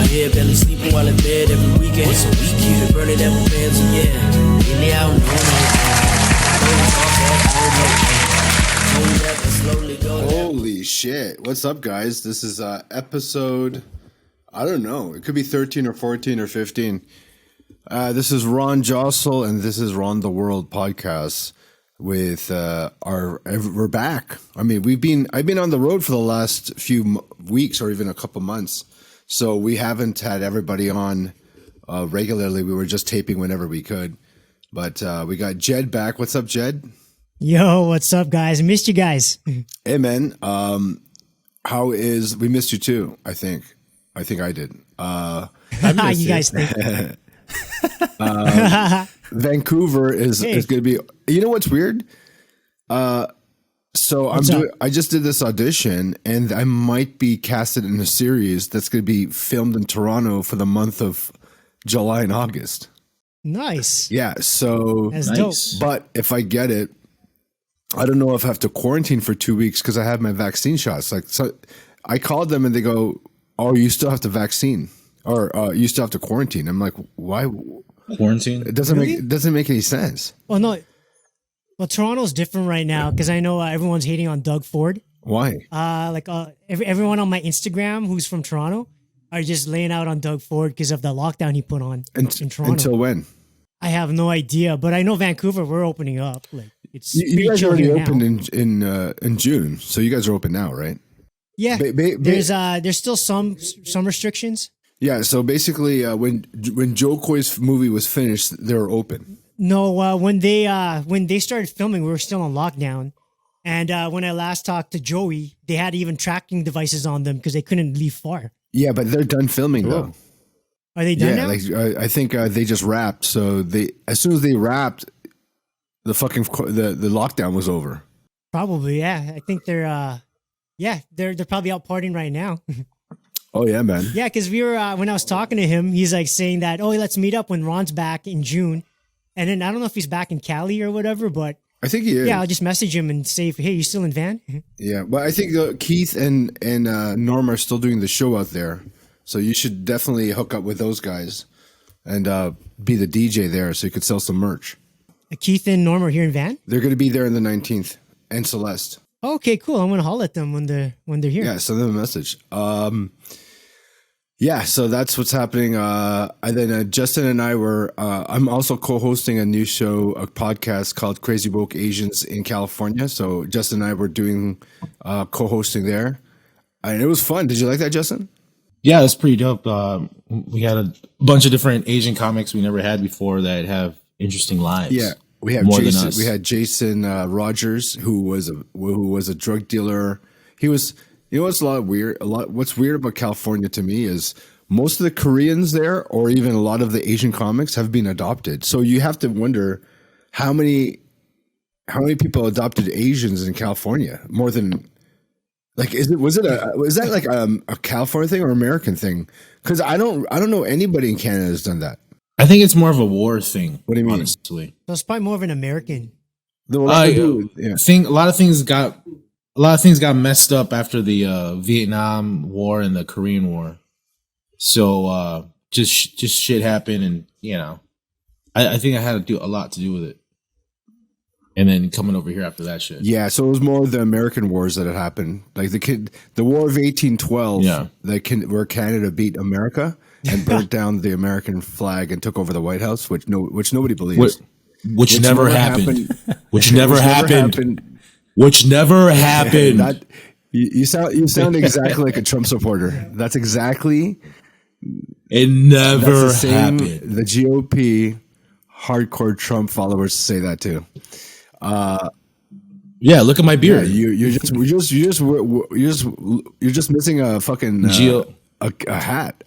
my head, barely sleeping while in bed every weekend. Once a week, keep it burning at my fans, and yeah, lately I don't know. Holy shit. What's up, guys? This is episode, I don't know, it could be 13 or 14 or 15. This is Ron Josol, and this is Ron the World podcast with we're back. I mean, I've been on the road for the last few weeks or even a couple months, so we haven't had everybody on regularly. We were just taping whenever we could, but we got Jed back. What's up, Jed? Yo, what's up, guys? I missed you guys. Hey, man. We missed you too, I think I did. You guys think? Vancouver is going to be, you know what's weird? I just did this audition and I might be casted in a series that's going to be filmed in Toronto for the month of July and August. Nice. Yeah. So, that's dope. But if I get it, I don't know if I have to quarantine for 2 weeks because I have my vaccine shots. So I called them and they go, "Oh, you still have to vaccine or you still have to quarantine." I'm like, "Why quarantine?" It doesn't make any sense. Well, no. Well, Toronto's different right now because I know everyone's hating on Doug Ford. Why? Everyone on my Instagram who's from Toronto are just laying out on Doug Ford because of the lockdown he put on in Toronto. Until when? I have no idea, but I know Vancouver, we're opening up. Like it's you guys already opened now. in June, so you guys are open now, right? Yeah, there's still some restrictions. Yeah, so basically, when Jokoy's movie was finished, they were open. No, when they started filming, we were still on lockdown, and when I last talked to Joey, they had even tracking devices on them because they couldn't leave far. Yeah, but they're done filming though. Are they done now? I think they just wrapped. So as soon as they wrapped, the lockdown was over. Probably, yeah. I think they're probably out partying right now. Oh yeah, man. Yeah, because we were when I was talking to him, he's like saying that, "Oh, let's meet up when Ron's back in June," and then I don't know if he's back in Cali or whatever, but I think he is. Yeah, I'll just message him and say, "Hey, you still in Van?" Yeah, but I think Keith and Norm are still doing the show out there. So you should definitely hook up with those guys and be the DJ there so you could sell some merch. Keith and Norm are here in Van? They're going to be there on the 19th. And Celeste. Okay, cool. I'm going to holler at them when they're here. Yeah, send them a message. Yeah, so that's what's happening. And then Justin and I I'm also co-hosting a new show, a podcast called Crazy Woke Asians in California. So Justin and I were doing co-hosting there. And it was fun. Did you like that, Justin? Yeah, it's pretty dope. We had a bunch of different Asian comics we never had before that have interesting lives. Yeah, we have Jason. We had Jason Rogers, who was a drug dealer. He was. You know what's what's weird about California to me is most of the Koreans there, or even a lot of the Asian comics, have been adopted. So you have to wonder how many people adopted Asians in California. More than. Like, was that like a California thing or American thing? Because I don't know anybody in Canada has done that. I think it's more of a war thing. What do you mean? Honestly, so it's probably more of an American. A lot of things got messed up after the Vietnam War and the Korean War. So just shit happened, and I think I had a lot to do with it. And then coming over here after that shit. Yeah, so it was more of the American wars that had happened. Like the War of 1812, where Canada beat America and burnt down the American flag and took over the White House, which nobody believes. Which never happened. Which never happened. Which never happened. You sound exactly like a Trump supporter. That's exactly. It never happened. The GOP hardcore Trump followers say that too. Yeah, look at my beard. Yeah, you're just missing a fucking a hat.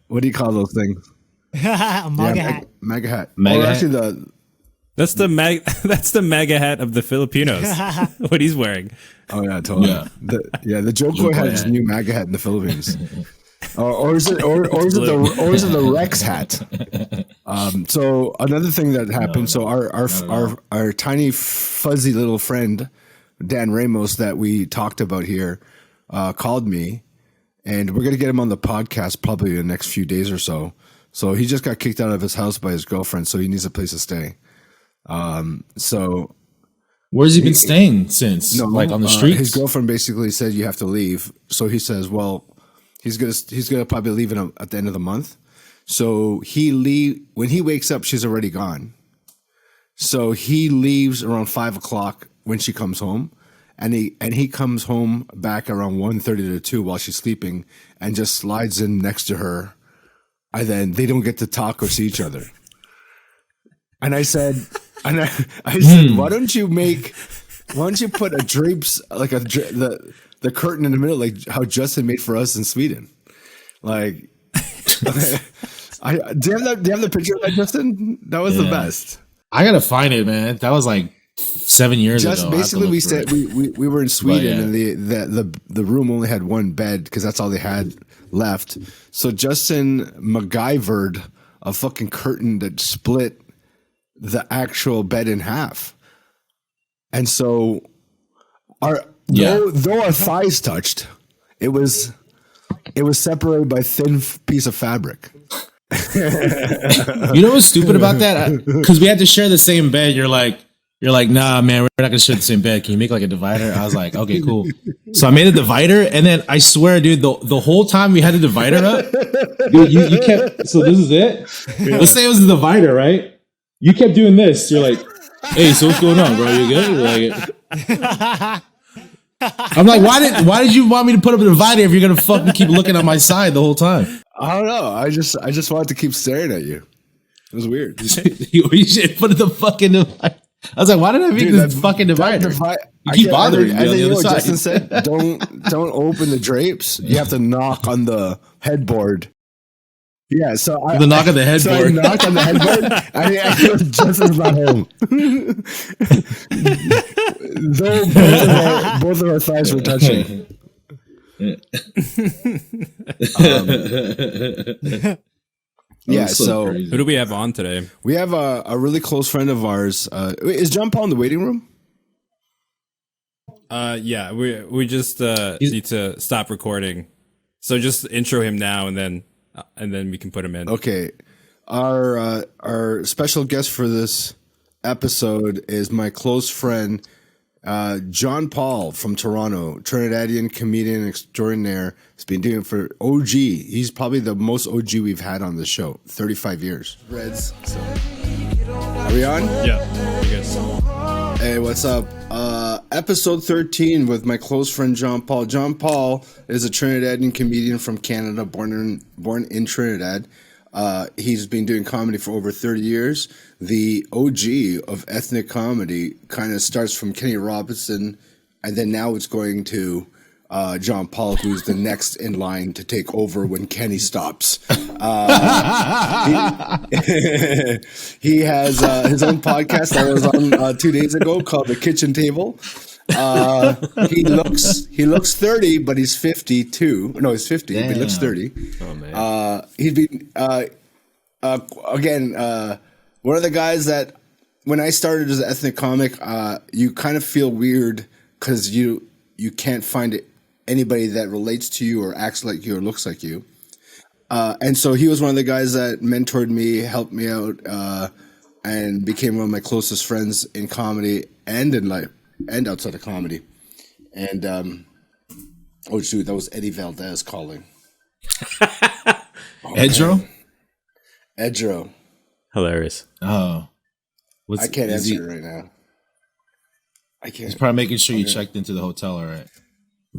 What do you call those things? A MAGA hat. MAGA hat. MAGA hat. Actually, that's the MAGA hat of the Filipinos. What he's wearing. Oh yeah, totally. Yeah, the Jokoy had his new MAGA hat in the Philippines. Or is it the Rex hat? So another thing that happened. So our tiny fuzzy little friend Dan Ramos that we talked about here called me, and we're gonna get him on the podcast probably in the next few days or so. So he just got kicked out of his house by his girlfriend, so he needs a place to stay. So where's he been staying since? No, like on the streets? His girlfriend basically said you have to leave. So he says, well, he's gonna probably leave at the end of the month. So when he wakes up, she's already gone. So he leaves around 5 o'clock when she comes home, and he comes home back around 1:30 to 2 while she's sleeping, and just slides in next to her, and then they don't get to talk or see each other. And I said, why don't you put a drapes like the curtain in the middle, like how Justin made for us in Sweden, like. Do you have the picture of that, Justin? That was the best. I gotta find it, man. That was like 7 years ago. Basically, we said we were in Sweden, and the room only had one bed because that's all they had left. So Justin MacGyvered a fucking curtain that split the actual bed in half, and so though our thighs touched, it was separated by a thin piece of fabric. You know what's stupid about that? Because we had to share the same bed. You're like, nah, man, we're not gonna share the same bed. Can you make like a divider? I was like, okay, cool. So I made a divider, and then I swear, dude, the whole time we had the divider up, dude, you kept. So this is it. Let's say it was the divider, right? You kept doing this. You're like, hey, so what's going on, bro? You good? Like, I'm like, why did you want me to put up a divider if you're gonna fucking keep looking on my side the whole time? I don't know. I just wanted to keep staring at you. It was weird. You should put the fucking divider. I was like, why did I make this fucking divider? You keep bothering me on the other side. Justin said, don't open the drapes. You have to knock on the headboard. Yeah, so I knock on the headboard. So I knocked on the headboard. I was Justin's not home. Though both of our thighs were touching. So who do we have on today? We have a really close friend of ours. Is John Paul in the waiting room? Yeah, we just need to stop recording, so just intro him now, and then we can put him in. Okay, our special guest for this episode is my close friend John Paul from Toronto, Trinidadian comedian extraordinaire. He's been doing it for OG. He's probably the most OG we've had on the show. 35 years. Reds. So. Are we on? Yeah. I guess. Hey, what's up? Episode 13 with my close friend John Paul. John Paul is a Trinidadian comedian from Canada, born in Trinidad. He's been doing comedy for over 30 years. The OG of ethnic comedy kind of starts from Kenny Robinson, and then now it's going to John Paul, who's the next in line to take over when Kenny stops. He has his own podcast that was on 2 days ago called The Kitchen Table. He looks 30, but he's 52. No, he's 50, but he looks 30. Oh man. He's been again one of the guys that when I started as an ethnic comic, you kind of feel weird because you can't find anybody that relates to you or acts like you or looks like you. And so he was one of the guys that mentored me, helped me out, and became one of my closest friends in comedy and in life and outside of comedy. And oh shoot, that was Eddie Valdez calling. Edro? Edro. Hilarious. Oh. I can't answer it right now. I can't. He's probably making sure you checked into the hotel, all right?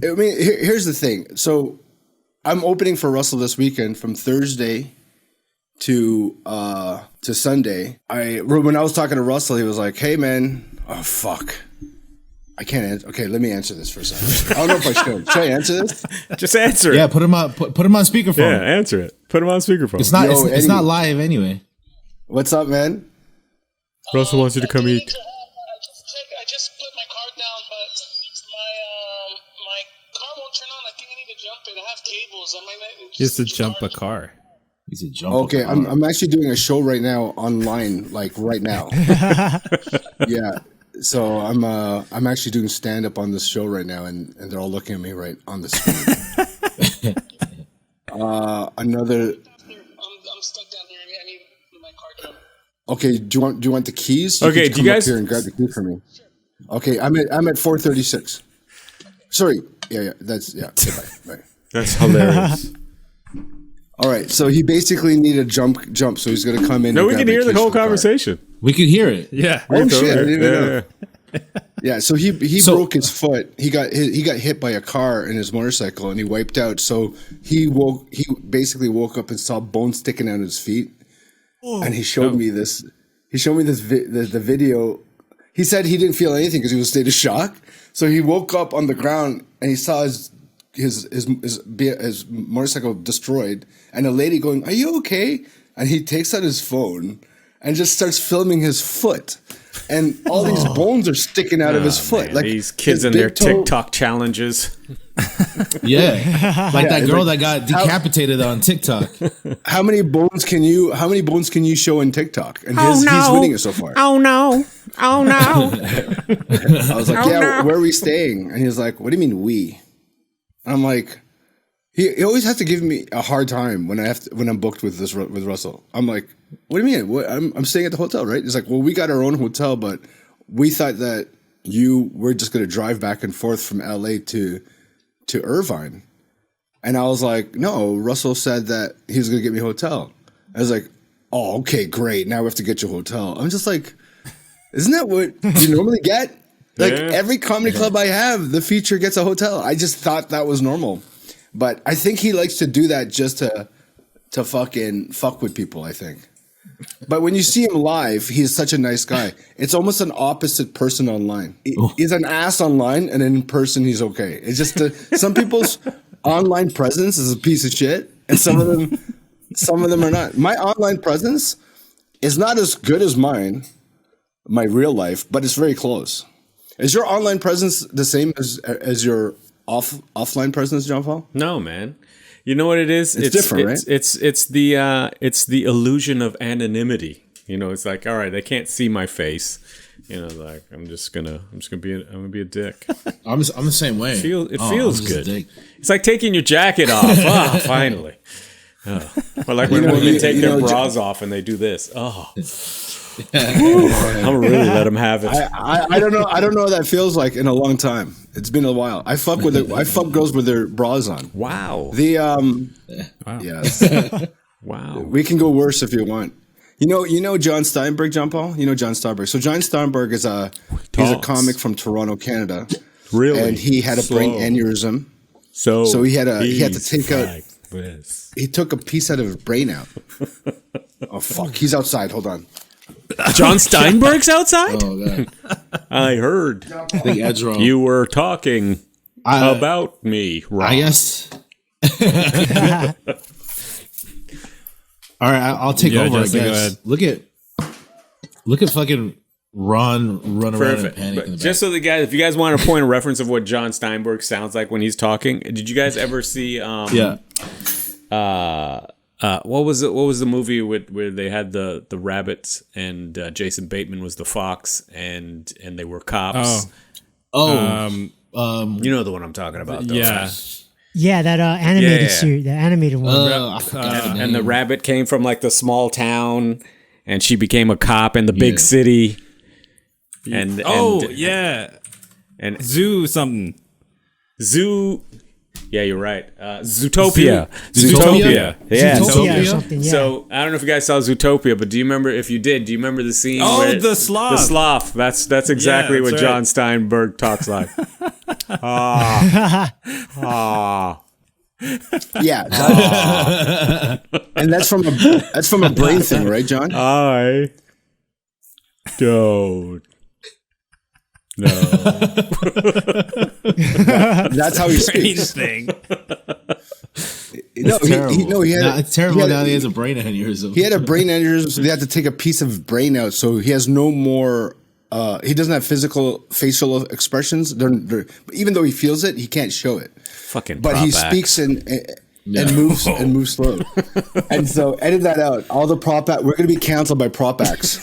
I mean, here's the thing. So I'm opening for Russell this weekend from Thursday to Sunday. When I was talking to Russell, he was like, "Hey, man, oh fuck, I can't answer." Okay, let me answer this for a second. I don't know if I should. Should I answer this? Just answer it. Yeah, put him on speakerphone. Yeah, answer it. Put him on speakerphone. It's not live anyway. What's up, man? Russell wants you to come eat. I just put my card down, but my car won't turn on. I think I need to jump it. I have cables. I might not. He has to jump a car. He's a jump. Okay, I'm actually doing a show right now online, like right now. Yeah. So I'm actually doing stand up on this show right now, and they're all looking at me right on the screen. Another. I'm stuck down here. I need my card down. Okay, do you want the keys? Okay, can do you guys up here and grab the keys for me? Okay, I'm at 436. Sorry, that's bye. That's hilarious. All right, so he basically needed a jump, so he's gonna come in. No, and we grab can my hear the keys whole for car. conversation. We could hear it. Yeah. Oh shit! I didn't even know. Yeah. Yeah, so he broke his foot. He got hit by a car in his motorcycle, and he wiped out. So he basically woke up and saw bones sticking out of his feet, and he showed me this. He showed me the video. He said he didn't feel anything because he was in a state of shock. So he woke up on the ground and he saw his motorcycle destroyed, and a lady going, "Are you okay?" And he takes out his phone and just starts filming his foot. And all these bones are sticking out of his foot. Man, like these kids his and their big toe- TikTok challenges. Yeah, like that it's girl like, that got decapitated on TikTok. How many bones can you show in TikTok? And he's winning it so far. Oh no! Oh no! I was like, where are we staying? And he was like, what do you mean we? I'm like, he always has to give me a hard time when I'm booked with Russell. I'm like, what do you mean? I'm staying at the hotel, right? He's like, well, we got our own hotel, but we thought that you were just going to drive back and forth from LA to Irvine. And I was like, no, Russell said that he was going to get me a hotel. I was like, oh, okay, great. Now we have to get you a hotel. I'm just like, isn't that what you normally get? Like every comedy club I have, the feature gets a hotel. I just thought that was normal. But I think he likes to do that just to fucking fuck with people, I think. But when you see him live, he's such a nice guy. It's almost an opposite person online. He's an ass online, and in person, he's okay. It's just some people's online presence is a piece of shit, and some of them are not. My online presence is not as good as my real life, but it's very close. Is your online presence the same as your offline presence, John Paul? No, man. You know what it is? It's different, right? It's the illusion of anonymity. You know, it's like, all right, they can't see my face. You know, like I'm gonna be a dick. I'm the same way. It feels good. It's like taking your jacket off. Oh, finally. Oh. Or like when women take their bras off and they do this. Oh. I'm gonna really let them have it. I don't know. I don't know what that feels like in a long time. It's been a while. I fuck girls with their bras on. Wow. Wow. Yes. Wow. We can go worse if you want. You know John Steinberg, John Paul? You know John Steinberg. So John Steinberg is he's a comic from Toronto, Canada. Really? And he had a brain aneurysm. So he had to take out this. He took a piece out of his brain out. Oh fuck. He's outside. Hold on. John Steinberg's outside? Oh, God. I heard. Big edge roll. You were talking about me, Ron. I guess. All right, I'll take over. Justin, I go guess. ahead. Look at fucking Ron run around and panic in the back. Just so the guys, if you guys want a point of reference of what John Steinberg sounds like when he's talking, did you guys ever see? Yeah. What was it? What was the movie where they had the rabbits and Jason Bateman was the fox and they were cops? You know the one I'm talking about, though. Yeah. Right? Yeah, that animated series, the animated one. And the rabbit came from like the small town, and she became a cop in the big city. And Zoo something. Zoo. Yeah, you're right. Zootopia. Zootopia. Yeah. Zootopia or something, yeah. So I don't know if you guys saw Zootopia, but do you remember? If you did, do you remember the scene? Oh, where the sloth. The sloth. That's exactly Yeah, that's what right. John Steinberg talks like. Yeah. And that's from a brain thing, right, John? I don't know. That's how he speaks. Thing. No, he had it's terrible now he has a brain aneurysm. He had a brain aneurysm, so they had to take a piece of brain out. So he has no more. He doesn't have facial expressions. Even though he feels it, he can't show it. Fucking. But he speaks and moves slow. And so edit that out. All the prop act. We're going to be canceled by prop acts.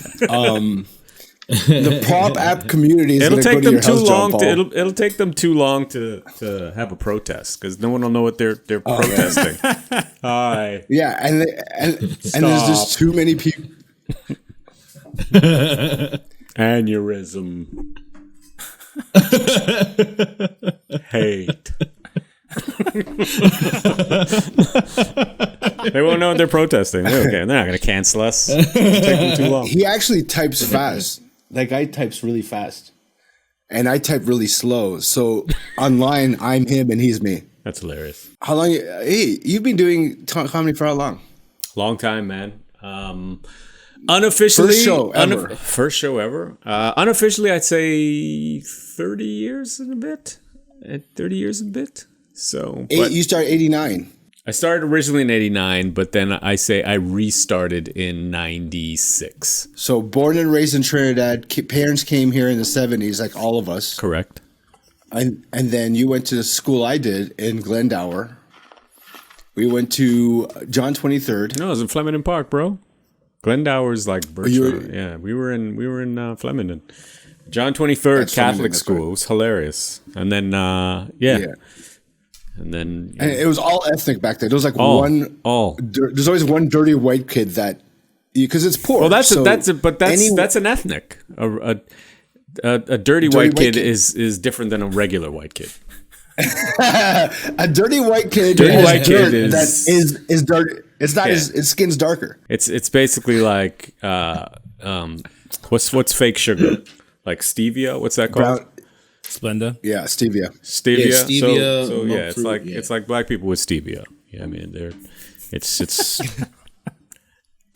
The prop app community is It'll going to take go to them your too house, long. John Paul. It'll take them too long to have a protest because no one will know what they're protesting. Hi. Yeah, and there's just too many people. Aneurysm. Hate. They won't know what they're protesting. They're not going to cancel us. It'll take them too long. He actually types fast. That guy types really fast. And I type really slow. So online, I'm him and he's me. That's hilarious. How long? Hey, you've been doing comedy for how long? Long time, man. Unofficially, First show ever. Unofficially, I'd say 30 years and a bit. 30 years and a bit. So You started 89. I started originally in 89, but then I restarted in 96. So born and raised in Trinidad, parents came here in the 70s, like all of us. Correct. And then you went to the school I did in Glendower. We went to John 23rd. No, it was in Flemington Park, bro. Glendower's like Birchwood. Yeah, we were in Flemington. John 23rd Catholic school. Right. It was hilarious. And then yeah. And then and it was all ethnic back then. There was like there's always one dirty white kid that because it's poor. Well, that's an ethnic. A dirty white kid is different than a regular white kid. A dirty white kid. Is dark. It's not his skin's darker. It's basically like what's fake sugar? Like stevia? What's that called? Splenda. Yeah, stevia. Stevia. Yeah, stevia. So yeah, it's like black people with stevia. Yeah, I mean it's it's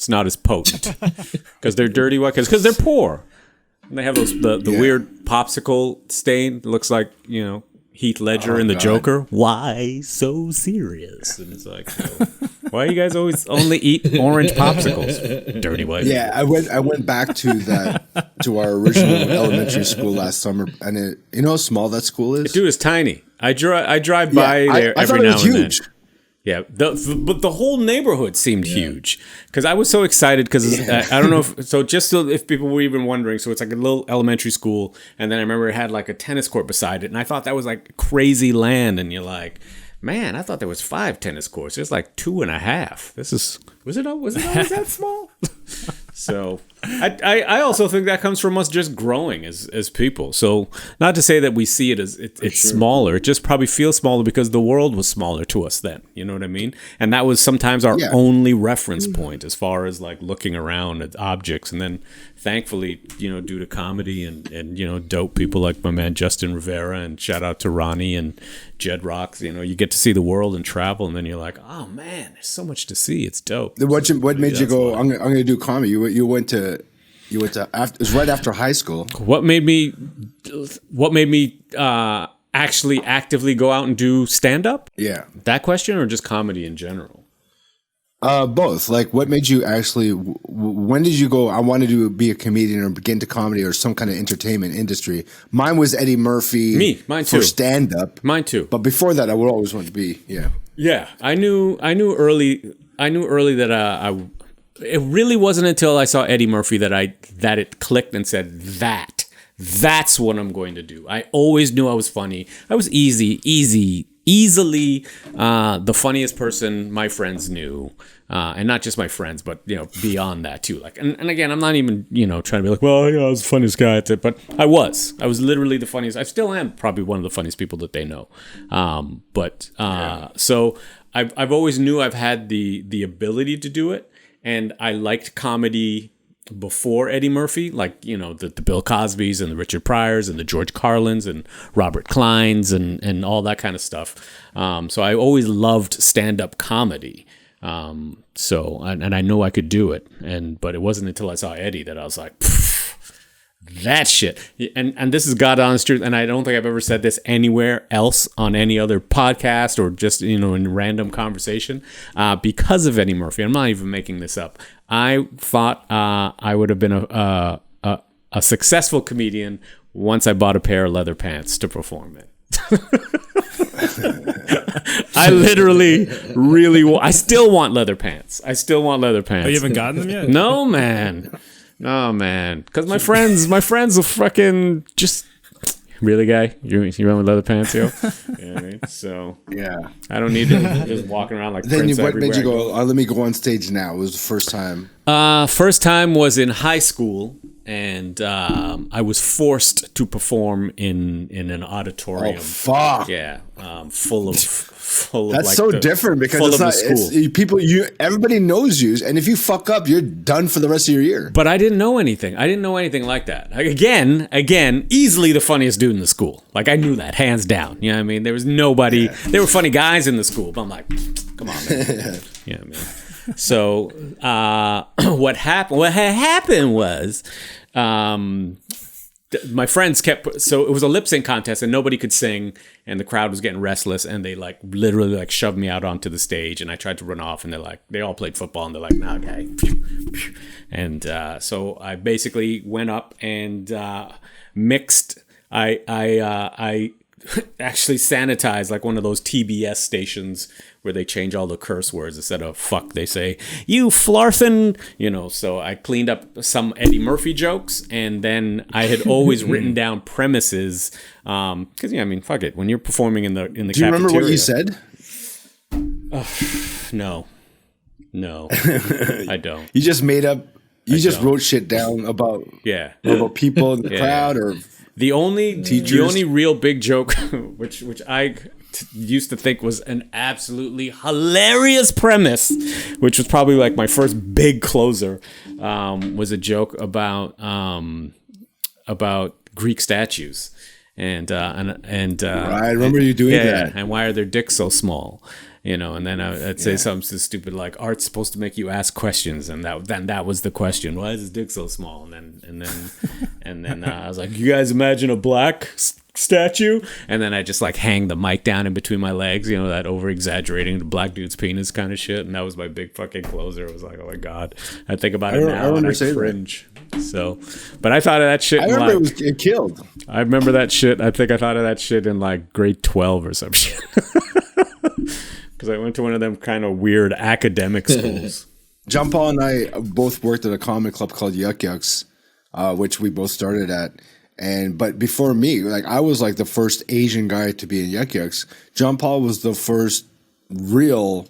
not as potent because they're dirty white kids because they're poor and they have the weird popsicle stain. It looks like Heath Ledger in the Joker. Why so serious? And it's like, why you guys always only eat orange popsicles? Dirty white. Yeah, I went back to our original elementary school last summer, and you know how small that school is? Dude, it's tiny. I drive by there every now and then. Yeah, but the whole neighborhood seemed huge because I was so excited because I don't know if people were even wondering. So it's like a little elementary school, and then I remember it had like a tennis court beside it, and I thought that was like crazy land. And you're like, man, I thought there was 5 tennis courts. There's like 2.5. Was it always that small? So I also think that comes from us just growing as people. So not to say that we see it as it's smaller. It just probably feels smaller because the world was smaller to us then. You know what I mean? And that was sometimes our only reference point as far as like looking around at objects. And then thankfully, due to comedy and dope people like my man Justin Rivera, and shout out to Ronnie and JedRocks, you get to see the world and travel, and then you're like, oh man, there's so much to see. It's dope. What made you go? I'm going to do comedy. You went to it was right after high school. What made me actually actively go out and do stand up? Yeah, that question, or just comedy in general? Both. Like, what made you actually? When did you go? I wanted to be a comedian or get into comedy or some kind of entertainment industry. Mine was Eddie Murphy. Mine too. For stand up. Mine too. But before that, I would always want to be. Yeah. Yeah, I knew early that it really wasn't until I saw Eddie Murphy that it clicked and said that's what I'm going to do. I always knew I was funny. I was easily the funniest person my friends knew, and not just my friends, but beyond that too. Like, and again, I'm not even trying to be like, well, I was the funniest guy at it, but I was literally the funniest. I still am probably one of the funniest people that they know. So I've always knew I've had the ability to do it. And I liked comedy before Eddie Murphy, like, the Bill Cosbys and the Richard Pryors and the George Carlins and Robert Kleins and all that kind of stuff. So I always loved stand-up comedy. And I know I could do it. But it wasn't until I saw Eddie that I was like, that shit. And this is God honest truth, and I don't think I've ever said this anywhere else on any other podcast or just in random conversation. Because of Eddie Murphy, I'm not even making this up. I thought I would have been a successful comedian once I bought a pair of leather pants to perform in. I literally I still want leather pants. Oh, you haven't gotten them yet? No, man. Oh man, because my friends are fucking just really, guy. You run with leather pants, yo. You know what I mean? So yeah, I don't need to just walking around like. Then Prince what made you everywhere. go? Let me go on stage now. It was the first time. First time was in high school, and I was forced to perform in an auditorium. Oh fuck! Yeah, full of. That's like so different because it's not people. Everybody knows you, and if you fuck up, you're done for the rest of your year. But I didn't know anything. I didn't know anything like that. Like, again, easily the funniest dude in the school. Like I knew that hands down. You know what I mean? There was nobody. Yeah. There were funny guys in the school, but I'm like, come on, man. You know what I mean? So what happened? What had happened was. My friends kept, so it was a lip sync contest and nobody could sing and the crowd was getting restless and they like literally like shoved me out onto the stage and I tried to run off and they're like, they all played football and they're like, nah, okay. And so I basically went up and mixed, I actually sanitized like one of those TBS stations where they change all the curse words. Instead of fuck, they say, you flarthin', you know. So I cleaned up some Eddie Murphy jokes, and then I had always written down premises. Because, yeah, I mean, fuck it. When you're performing in the cafeteria. Do you remember what you said? No, I don't. You just made up, wrote shit down about people in the crowd or... The only real big joke, which I used to think was an absolutely hilarious premise, which was probably like my first big closer, was a joke about Greek statues, and I remember you doing that. And why are their dicks so small? You know, and then I'd say something so stupid like art's supposed to make you ask questions, and that was the question. Why is his dick so small? And then I was like, you guys imagine a black statue? And then I just like hang the mic down in between my legs, you know, that over exaggerating the black dude's penis kind of shit. And that was my big fucking closer. It was like, oh my god, I think about it now and I cringe. So, but I thought of that shit. I remember it killed. I remember that shit. I think I thought of that shit in like grade 12 or some shit. Because I went to one of them kind of weird academic schools. John Paul and I both worked at a comedy club called Yuck Yucks, which we both started at. But before me, like I was like the first Asian guy to be in Yuck Yucks. John Paul was the first real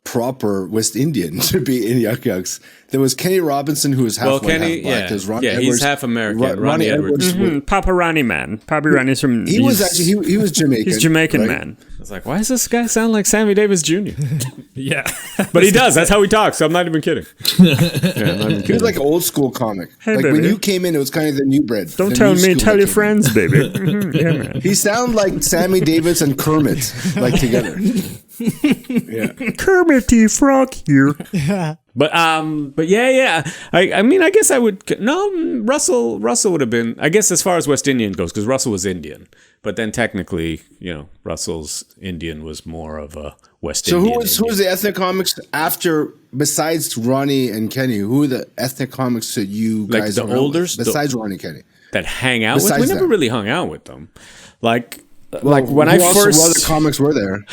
proper West Indian to be in Yuck Yucks. There was Kenny Robinson, who was half white, half black. There's Ron Edwards, he's half American. Ronnie Edwards. Papa Ronnie man. Papa Ronnie's from... He was Jamaican. He's Jamaican, right? I Man. was like, why does this guy sound like Sammy Davis Jr.? Yeah. But he does. That's how he talks. So I'm not even kidding. He was like an old school comic. Hey, like baby. When you came in, it was kind of the new bread. Don't tell me, tell your friends, baby. Yeah, man. He sounded like Sammy Davis and Kermit, like together. Yeah. Kermit Frog here. But yeah. I mean, I guess I would. No, Russell would have been. I guess as far as West Indian goes, because Russell was Indian. But then technically, you know, Russell's Indian was more of a West Indian. So who was the ethnic comics after, besides Ronnie and Kenny? Who are the ethnic comics that you guys like the olders besides Ronnie and Kenny that hang out with? We never really hung out with them. Like when what other comics were there?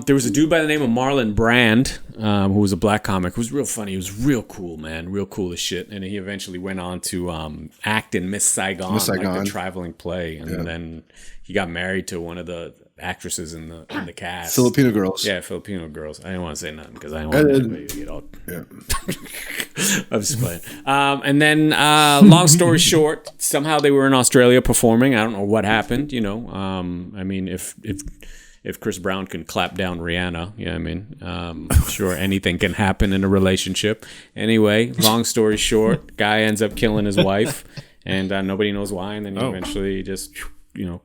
There was a dude by the name of Marlon Brand, who was a black comic, who was real funny. He was real cool, man, real cool as shit. And he eventually went on to act in Miss Saigon, like the traveling play, and then he got married to one of the actresses in the cast. Filipino girls. Yeah, Filipino girls. I didn't want to say nothing because I didn't want anybody to get all. Yeah. I'm just playing. And then, long story short, somehow they were in Australia performing. I don't know what happened. You know, I mean, if Chris Brown can clap down Rihanna, you know what I mean? I'm sure anything can happen in a relationship. Anyway, long story short, guy ends up killing his wife, and nobody knows why. And then he eventually just, you know,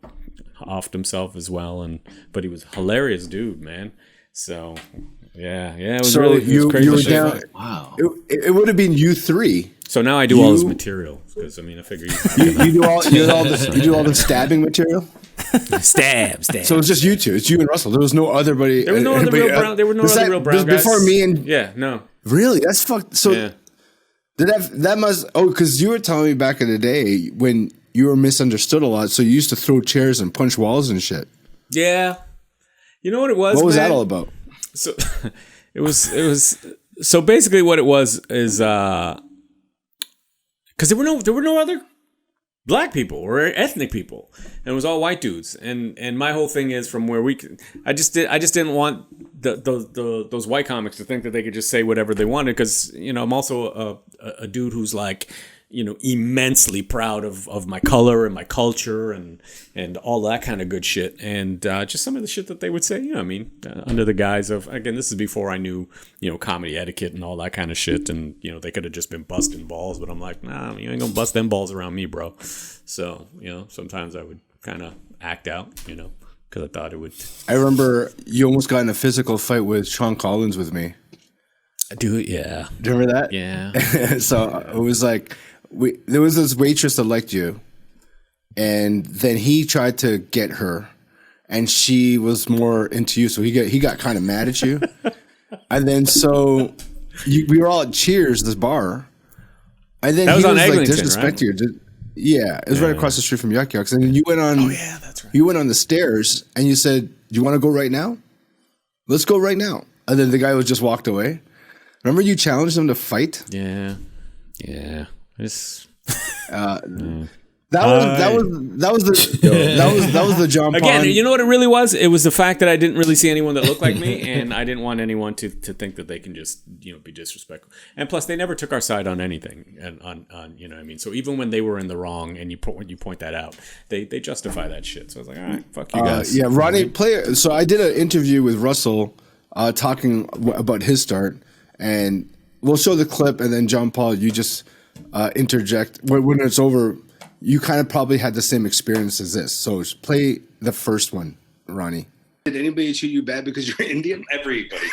offed himself as well. But he was a hilarious dude, man. So yeah, it was really it was crazy. You were down. Wow, it would have been you three. So now I do all this material because I mean I figure you do all the stabbing material. Stab. So it's just you two. It's you and Russell. There was no other buddy. There was no other real brown. There were no other real brown guys before me and no. Really, that's fucked. So that must because you were telling me back in the day when you were misunderstood a lot. So you used to throw chairs and punch walls and shit. Yeah, you know what it was. What was that all about? So it was. So basically, what it was is because there were no other black people or ethnic people, and it was all white dudes. And my whole thing is from where I just didn't want those white comics to think that they could just say whatever they wanted, because I'm also a dude who's like immensely proud of my color and my culture and all that kind of good shit, and just some of the shit that they would say, under the guise of, again, this is before I knew comedy etiquette and all that kind of shit, and they could have just been busting balls, but I'm like, nah, you ain't gonna bust them balls around me, bro. So sometimes I would kind of act out, because I thought it would. I remember you almost got in a physical fight with Sean Collins with me. Dude, yeah. Do you remember that? Yeah. So it was like, there was this waitress that liked you, and then he tried to get her, and she was more into you, so he got kind of mad at you. And then so we were all at Cheers, this bar, and then that was he on was like Eglinton, disrespecting right? you. Yeah, it was right across the street from Yuck Yucks, and then you went on. Oh yeah, that's right. You went on the stairs, and you said, "Do you want to go right now? Let's go right now." And then the guy was just walked away. Remember, you challenged him to fight. Yeah. It's That was the John again. Pond. You know what it really was? It was the fact that I didn't really see anyone that looked like me, and I didn't want anyone to think that they can just be disrespectful. And plus, they never took our side on anything, and on what I mean. So even when they were in the wrong, and you point that out, they justify that shit. So I was like, all right, fuck you guys. Yeah, Ronnie, so I did an interview with Russell talking about his start, and we'll show the clip, and then John Paul, you just interject when it's over. You kind of probably had the same experience as this. So play the first one, Ronnie. Did anybody treat you bad because you're Indian? Everybody.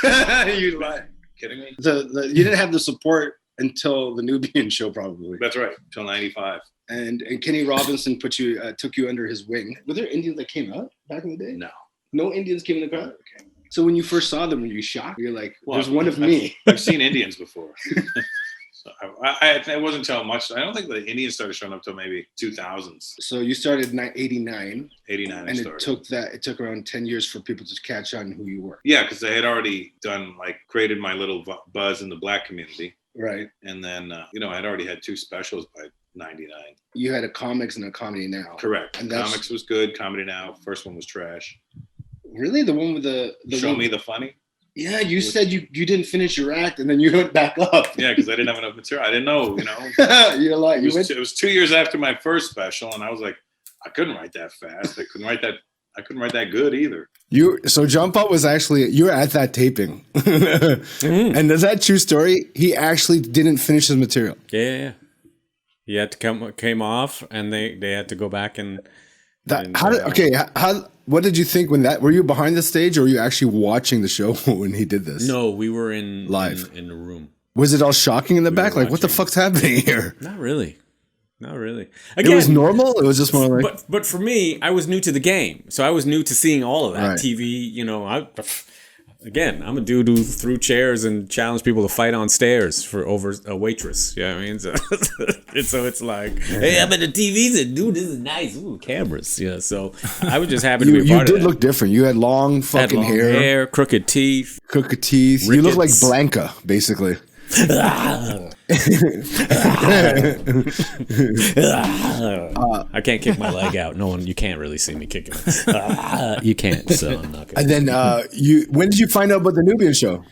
You lie. Kidding me? You didn't have the support until the Nubian show, probably. That's right. Till 95. And Kenny Robinson took you under his wing. Were there Indians that came out back in the day? No. No Indians came in the crowd? Okay. So when you first saw them, were you shocked? You're like, Well, there's one of me. I've seen Indians before. So it wasn't until much. I don't think the Indians started showing up till maybe 2000s. So you started in 89. 89. And it took around 10 years for people to catch on who you were. Yeah, because they had already created my little buzz in the black community. Right. And then, I'd already had 2 specials by 99. You had a comics and a Comedy Now. Correct. And comics was good. Comedy Now. First one was trash. Really? The one with the Show Me the Funny? Yeah, you said you didn't finish your act and then you went back up. Yeah, because I didn't have enough material. I didn't know, You're like, it was 2 years after my first special, and I was like, I couldn't write that fast. I couldn't write that good either. So John Paul was you were at that taping. And is that true story? He actually didn't finish his material. Yeah. He had to came off, and they had to go back and. What did you think when were you behind the stage or were you actually watching the show when he did this? No, we were live in the room. Was it all shocking in the back? Like, what the fuck's happening here? Not really. Again, it was normal. It was just more like. But for me, I was new to the game, so I was new to seeing all of that TV. I'm a dude who threw chairs and challenged people to fight on stairs for over a waitress. Yeah, I mean, so it's like, hey, I'm at the TV. And, dude, this is nice. Ooh, cameras. Yeah, so I was just happy to be a part of that. You did look different. You had long fucking hair, crooked teeth. Rickets. You look like Blanca, basically. I can't kick my leg out. You can't really see me kicking it. You can't, so I'm not gonna. And then when did you find out about the Nubian show?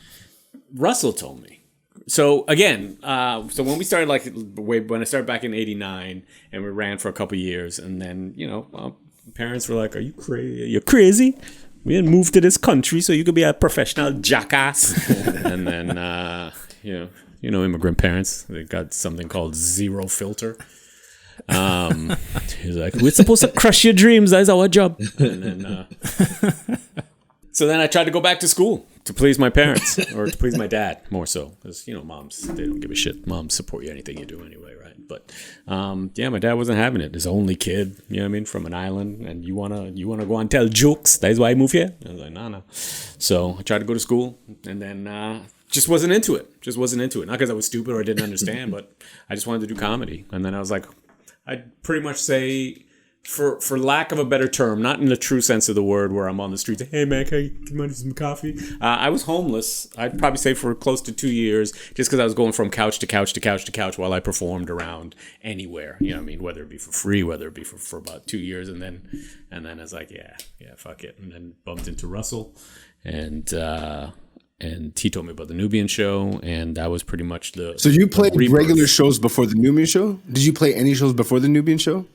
Russell told me. So again, so when we started, when I started back in '89, and we ran for a couple years, and then parents were like, "Are you crazy? You're crazy. We didn't move to this country so you could be a professional jackass." And then immigrant parents, they got something called zero filter. He's like, we're supposed to crush your dreams. That's our job. And then, so then I tried to go back to school to please my parents, or to please my dad more so, because moms, they don't give a shit. Moms support you anything you do anyway, right? But my dad wasn't having it. His only kid, from an island, and you wanna go and tell jokes. That's why I moved here. I was like, no. So I tried to go to school, and then just wasn't into it. Not because I was stupid or I didn't understand, but I just wanted to do comedy. And then I was like, I'd pretty much say for lack of a better term, not in the true sense of the word, where I'm on the streets, hey man, can you buy some coffee? I was homeless. I'd probably say for close to 2 years, just because I was going from couch to couch to couch to couch while I performed around anywhere. You know what I mean? Whether it be for free, whether it be for about 2 years, and then I was like, yeah, fuck it, and then bumped into Russell, and he told me about the Nubian show, and that was pretty much the. So you played rebirth. regular shows before the Nubian show? Did you play any shows before the Nubian show?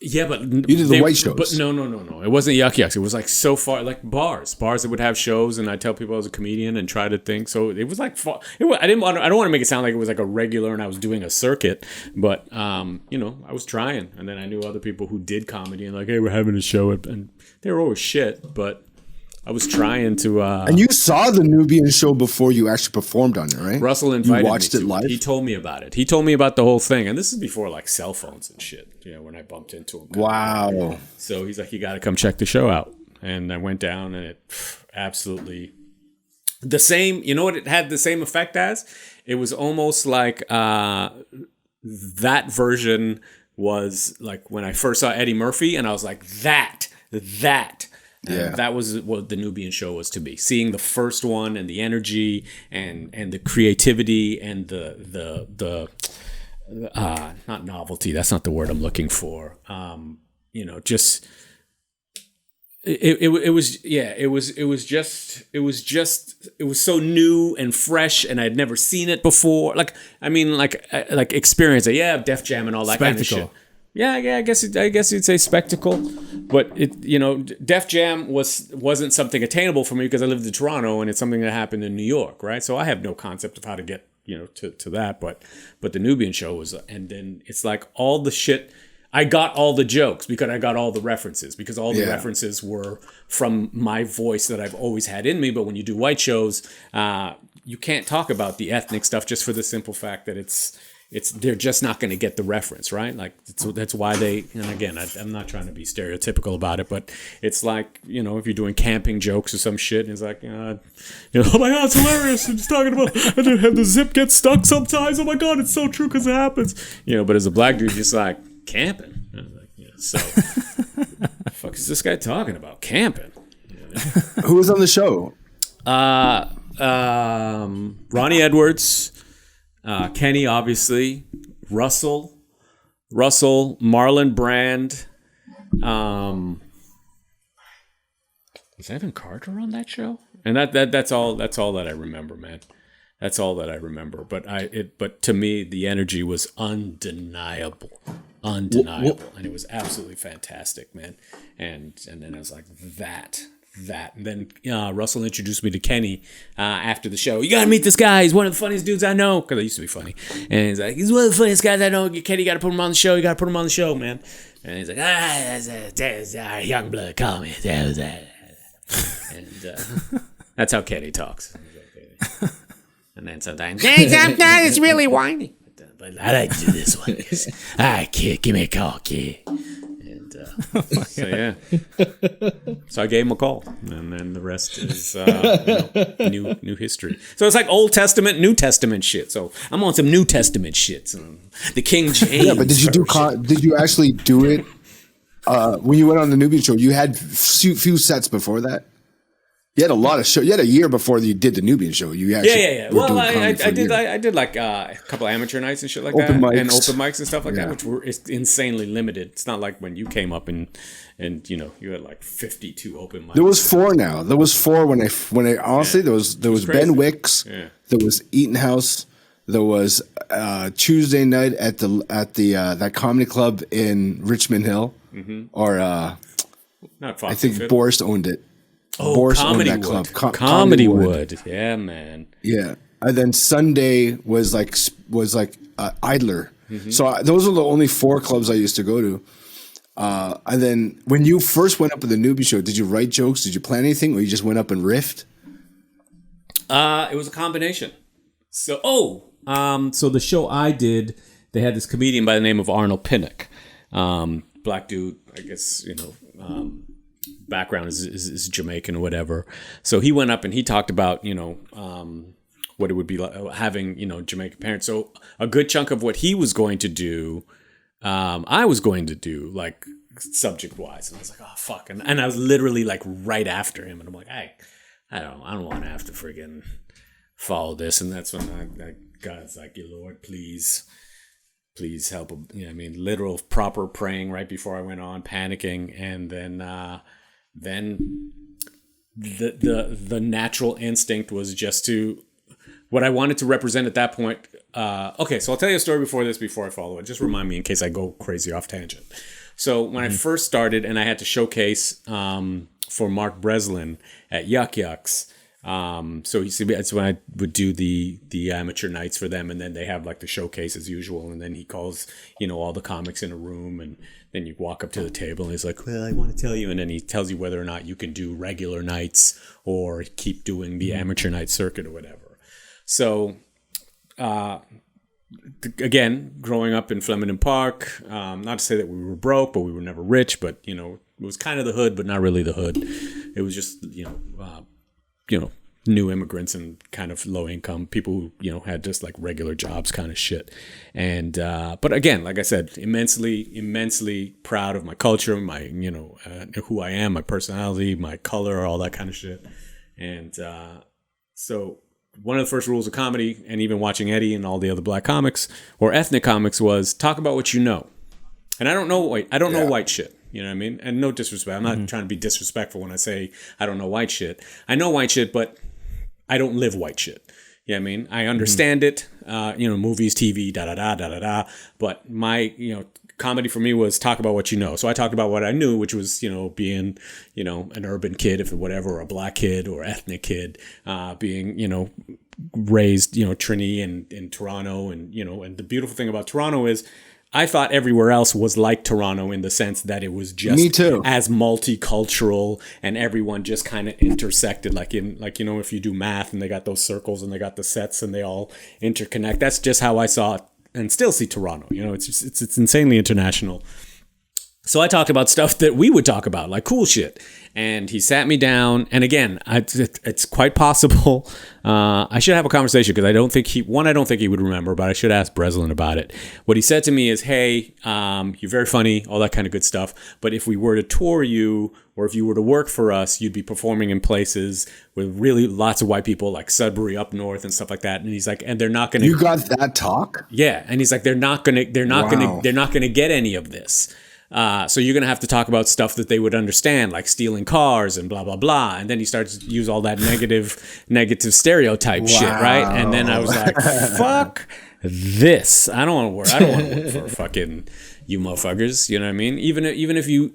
Yeah, but you did the white shows. But no. It wasn't Yuck Yucks. It was like so far, like bars that would have shows, and I tell people I was a comedian and try to think. So it was like far. I don't want to make it sound like it was like a regular and I was doing a circuit, but I was trying, and then I knew other people who did comedy and like, hey, we're having a show, and they were always shit, but I was trying to. And you saw the Nubian show before you actually performed on it, right? Russell invited you watched me it to. live? He told me about it. He told me about the whole thing, and this is before like cell phones and shit. When I bumped into him. Wow. So he's like, you got to come check the show out, and I went down, and it absolutely the same. You know what it had the same effect as? It was almost like that version was like when I first saw Eddie Murphy, and I was like, that. Yeah. That was what the Nubian show was to be. Seeing the first one and the energy and the creativity and the not novelty. That's not the word I'm looking for. Just it was so new and fresh, and I'd never seen it before. Like experience it. Yeah, Def Jam and all that kind of shit. Yeah, I guess you'd say spectacle, but Def Jam wasn't something attainable for me because I lived in Toronto, and it's something that happened in New York, right? So I have no concept of how to get to that, but the Nubian show was, and then it's like all the shit. I got all the jokes because I got all the references, because all the references were from my voice that I've always had in me. But when you do white shows, you can't talk about the ethnic stuff just for the simple fact that they're just not going to get the reference, right? Like that's why they. And again, I'm not trying to be stereotypical about it, but it's like if you're doing camping jokes or some shit, and it's like, oh my god, it's hilarious! I'm just talking about and the zip gets stuck sometimes. Oh my god, it's so true because it happens. But as a black dude, just like camping. I was like, so the fuck is this guy talking about camping? Who was on the show? Ronnie Edwards. Kenny, obviously, Russell, Marlon Brand. Was Evan Carter on that show? And that's all that I remember, man. That's all that I remember. But to me, the energy was undeniable, and it was absolutely fantastic, man. And then I was like that. And then Russell introduced me to Kenny after the show. You gotta meet this guy. He's one of the funniest dudes I know. Because I used to be funny. And he's like, he's one of the funniest guys I know. Kenny, you gotta put him on the show. You gotta put him on the show, man. And he's like, that's young blood, call me. And that's how Kenny talks. And then sometimes, it's really whiny. But I like to do this one. All right, kid, give me a call, kid. So I gave him a call, and then the rest is new history. So it's like Old Testament, New Testament shit. So I'm on some New Testament shit. So the King James. Yeah, but did you actually do it when you went on the Nubian show? You had few sets before that. You had a lot of shows. You had a year before you did the Nubian show. You actually Well, I did like a couple of amateur nights and shit like that, and open mics and stuff like that, which were insanely limited. It's not like when you came up and you had like 52 open mics. There was 4 now. There was 4 when I honestly there was Ben Wicks. Yeah. There was Eaton House. There was Tuesday night at the that comedy club in Richmond Hill, or not I think Boris owned it. Oh, Boris Comedy owned that Wood. club. Comedy Wood. Yeah, man. Yeah. And then Sunday was like Idler. So those were the only 4 clubs I used to go to. And then when you first went up with the Newbie show, did you write jokes? Did you plan anything, or you just went up and riffed? It was a combination. So the show I did, they had this comedian by the name of Arnold Pinnock, black dude. I guess background is Jamaican or whatever. So he went up and he talked about what it would be like having Jamaican parents. So a good chunk of what he was going to do, I was going to do, like subject wise. And I was like, oh fuck. And I was literally like right after him, and I'm like, I don't want to have to friggin' follow this. And that's when God's like, Lord, please help. You know, I mean, literal proper praying right before I went on, panicking, and then the natural instinct was just to, what I wanted to represent at that point. Okay, so I'll tell you a story before I follow it. Just remind me in case I go crazy off tangent. So when I first started and I had to showcase for Mark Breslin at Yuck Yucks. So that's when I would do the amateur nights for them, and then they have like the showcase as usual, and then he calls, all the comics in a room, and then you walk up to the table and he's like, well, I want to tell you, and then he tells you whether or not you can do regular nights or keep doing the amateur night circuit or whatever. So again, growing up in Flemington Park, not to say that we were broke, but we were never rich, but it was kind of the hood, but not really the hood. It was just new immigrants and kind of low income people who had just like regular jobs kind of shit. And but again, like I said, immensely proud of my culture, my who I am, my personality, my color, all that kind of shit. And so one of the first rules of comedy, and even watching Eddie and all the other black comics or ethnic comics, was talk about what you know. And I don't know white shit. You know what I mean? And no disrespect. I'm not trying to be disrespectful when I say I don't know white shit. I know white shit, but I don't live white shit. You know what I mean? I understand it. Movies, TV, da-da-da. But my, comedy for me was talk about what you know. So I talked about what I knew, which was, being, an urban kid, if whatever, or a black kid or ethnic kid, being, raised, Trini in Toronto. And, and the beautiful thing about Toronto is I thought everywhere else was like Toronto in the sense that it was just as multicultural and everyone just kind of intersected, if you do math and they got those circles and they got the sets and they all interconnect. That's just how I saw it and still see Toronto. It's insanely international. So I talked about stuff that we would talk about, like cool shit. And he sat me down. And again, it's quite possible. I should have a conversation because I don't think he would remember, but I should ask Breslin about it. What he said to me is, hey, you're very funny, all that kind of good stuff. But if we were to tour you, or if you were to work for us, you'd be performing in places with really lots of white people, like Sudbury up north and stuff like that. And he's like, and they're not going to. You got that talk? Yeah. And he's like, they're not going to get any of this. So you're going to have to talk about stuff that they would understand, like stealing cars and blah, blah, blah. And then he starts to use all that negative stereotype shit, right? And then I was like, fuck this. I don't want to work for fucking you motherfuckers. You know what I mean? Even if you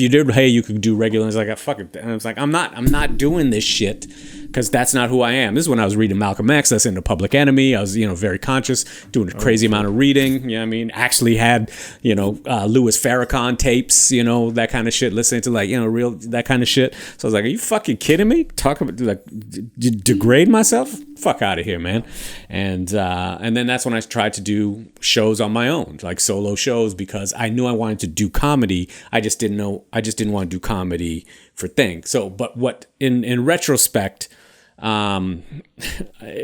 did, hey, you could do regular. And I was like, fuck it. And I was like, I'm not doing this shit because that's not who I am. This is when I was reading Malcolm X. That's into Public Enemy. I was, very conscious, doing a crazy amount of reading. You know what I mean? Actually had, Louis Farrakhan tapes, that kind of shit, listening to real, that kind of shit. So I was like, are you fucking kidding me? Talk about degrade myself? Fuck out of here, man. And then that's when I tried to do shows on my own, like solo shows, because I knew I wanted to do comedy. I just didn't want to do comedy for things. So, but what in retrospect,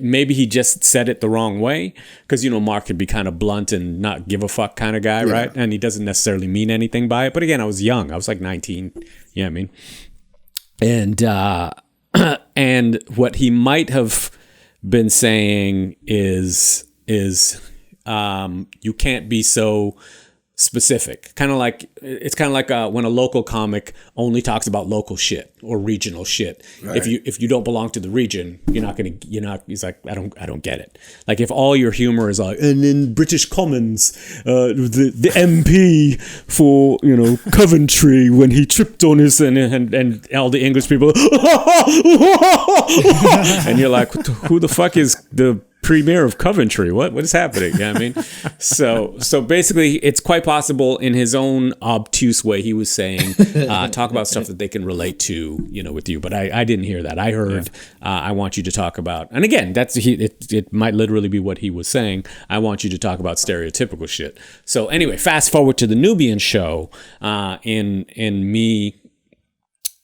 maybe he just said it the wrong way, because Mark could be kind of blunt and not give a fuck kind of guy, right? And he doesn't necessarily mean anything by it. But again, I was young. I was like 19. You know what I mean? And and what he might have been saying is you can't be so specific. It's kind of like when a local comic only talks about local shit or regional shit. Right. If you don't belong to the region, he's like, I don't get it. Like if all your humor is like, and in British Commons, the MP for Coventry when he tripped on his and all the English people and you're like, who the fuck is the premier of Coventry? What is happening? You know what I mean? So basically it's quite possible in his own obtuse way he was saying talk about stuff that they can relate to with you, but I didn't hear that. I heard I want you to talk about, and again it might literally be what he was saying, I want you to talk about stereotypical shit. So anyway, fast forward to the Nubian show, in me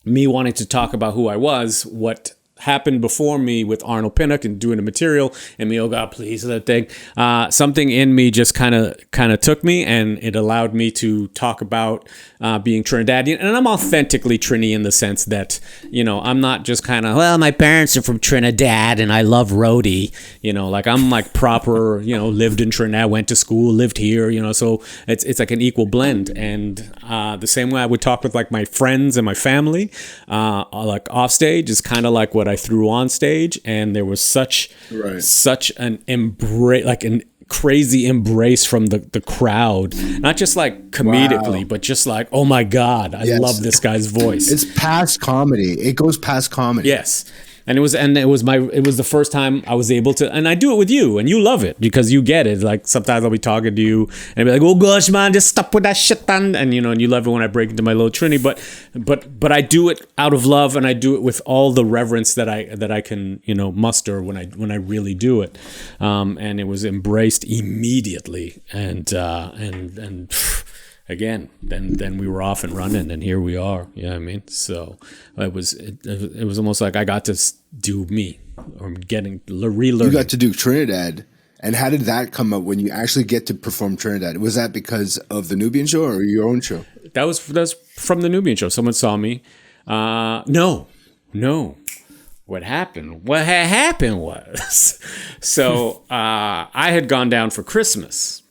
wanting to talk about who I was, what happened before me with Arnold Pinnock and doing the material, and me, oh God, please, that thing. Something in me just kind of took me, and it allowed me to talk about being Trinidadian. And I'm authentically Trini in the sense that, you know, I'm not just kind of, well, my parents are from Trinidad and I love roadie, you know, like I'm like proper, you know, lived in Trinidad, went to school, lived here, you know, so it's like an equal blend. And the same way I would talk with like my friends and my family, like off stage, is kind of like what I threw on stage. And there was such an embrace, like an crazy embrace from the crowd, not just like comedically, but just like, oh my God, I love this guy's voice. It's past comedy. It goes past comedy. Yes. And it was the first time I was able to, and I do it with you, and you love it because you get it. Like sometimes I'll be talking to you and I'll be like, oh gosh, man, just stop with that shit, man. And you know, and you love it when I break into my little Trini, but I do it out of love, and I do it with all the reverence that I can, you know, muster when I really do it. And it was embraced immediately, and again, then we were off and running, and here we are. You know what I mean? So it was almost like I got to do me, or getting relearning. You got to do Trinidad, and how did that come up when you actually get to perform Trinidad? Was that because of the Nubian show or your own show? That was from the Nubian show. Someone saw me. No. What happened was, so I had gone down for Christmas,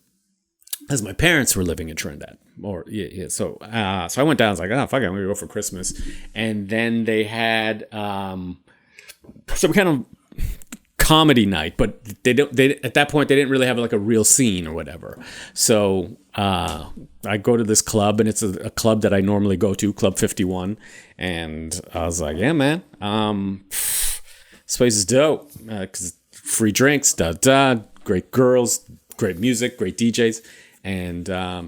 as my parents were living in Trinidad. So I went down. I was like, oh fuck it, I'm gonna go for Christmas. And then they had some kind of comedy night, but they at that point they didn't really have like a real scene or whatever. So I go to this club, and it's a club that I normally go to, Club 51, and I was like, yeah, man, this place is dope, 'cause free drinks, great girls, great music, great DJs. And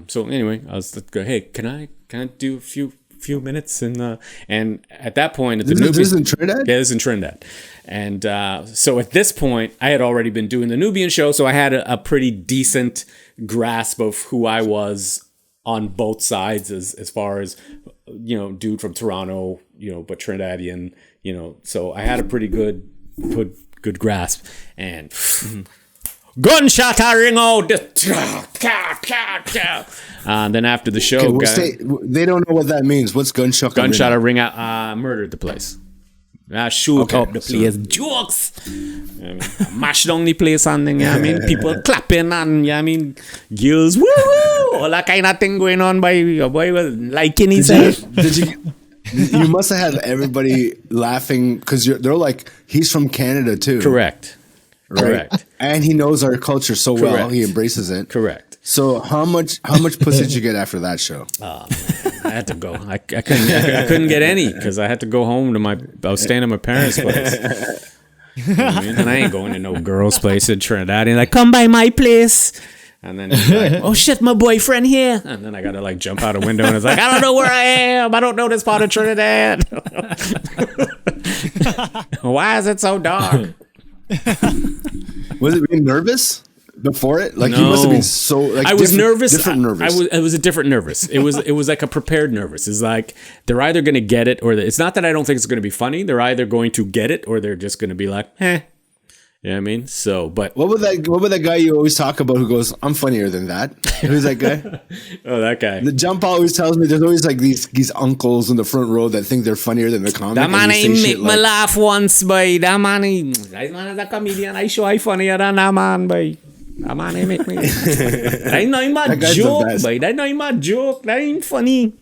so anyway, I was like, hey, can I do a few minutes? And at that point, this is in Trinidad? Yeah, this is in Trinidad. And so at this point, I had already been doing the Nubian show, so I had a pretty decent grasp of who I was on both sides, as far as, you know, dude from Toronto, you know, but Trinidadian, you know. So I had a pretty good grasp. And gunshot ring out. Then after the show, they don't know what that means. What's gunshot? Gunshot ring out. Murdered the place. Shoot up the place. Jokes. Mash down the place and thing. I mean, people clapping and girls woo woo, all that kind of thing going on. Boy was liking himself. You must have had everybody laughing because they're like, he's from Canada too. Correct. Right? Correct. And he knows our culture so well. He embraces it. Correct. So how much pussy did you get after that show? I had to go. I couldn't get any because I had to go home to I was staying at my parents' place. You know what I mean? And I ain't going to no girl's place in Trinidad. And like, come by my place. And then he's like, oh shit, my boyfriend here. And then I got to like jump out a window, and it's like, I don't know where I am. I don't know this part of Trinidad. Why is it so dark? Was it being nervous before it? Like, no. You must have been so. Like, I was nervous. Different nervous. It was a different nervous. It was like a prepared nervous. It's like they're either going to get it, or it's not that I don't think it's going to be funny. They're either going to get it, or they're just going to be like, eh. You know what I mean? So, but what would that guy you always talk about who goes, I'm funnier than that? Who's that guy? Oh, that guy. The jump always tells me there's always like these uncles in the front row that think they're funnier than the comic. That man ain't make me laugh once, boy. That man is a comedian. I show I funnier than that man, boy. That man ain't make me. I know him a joke, boy. I know him a joke. That ain't funny.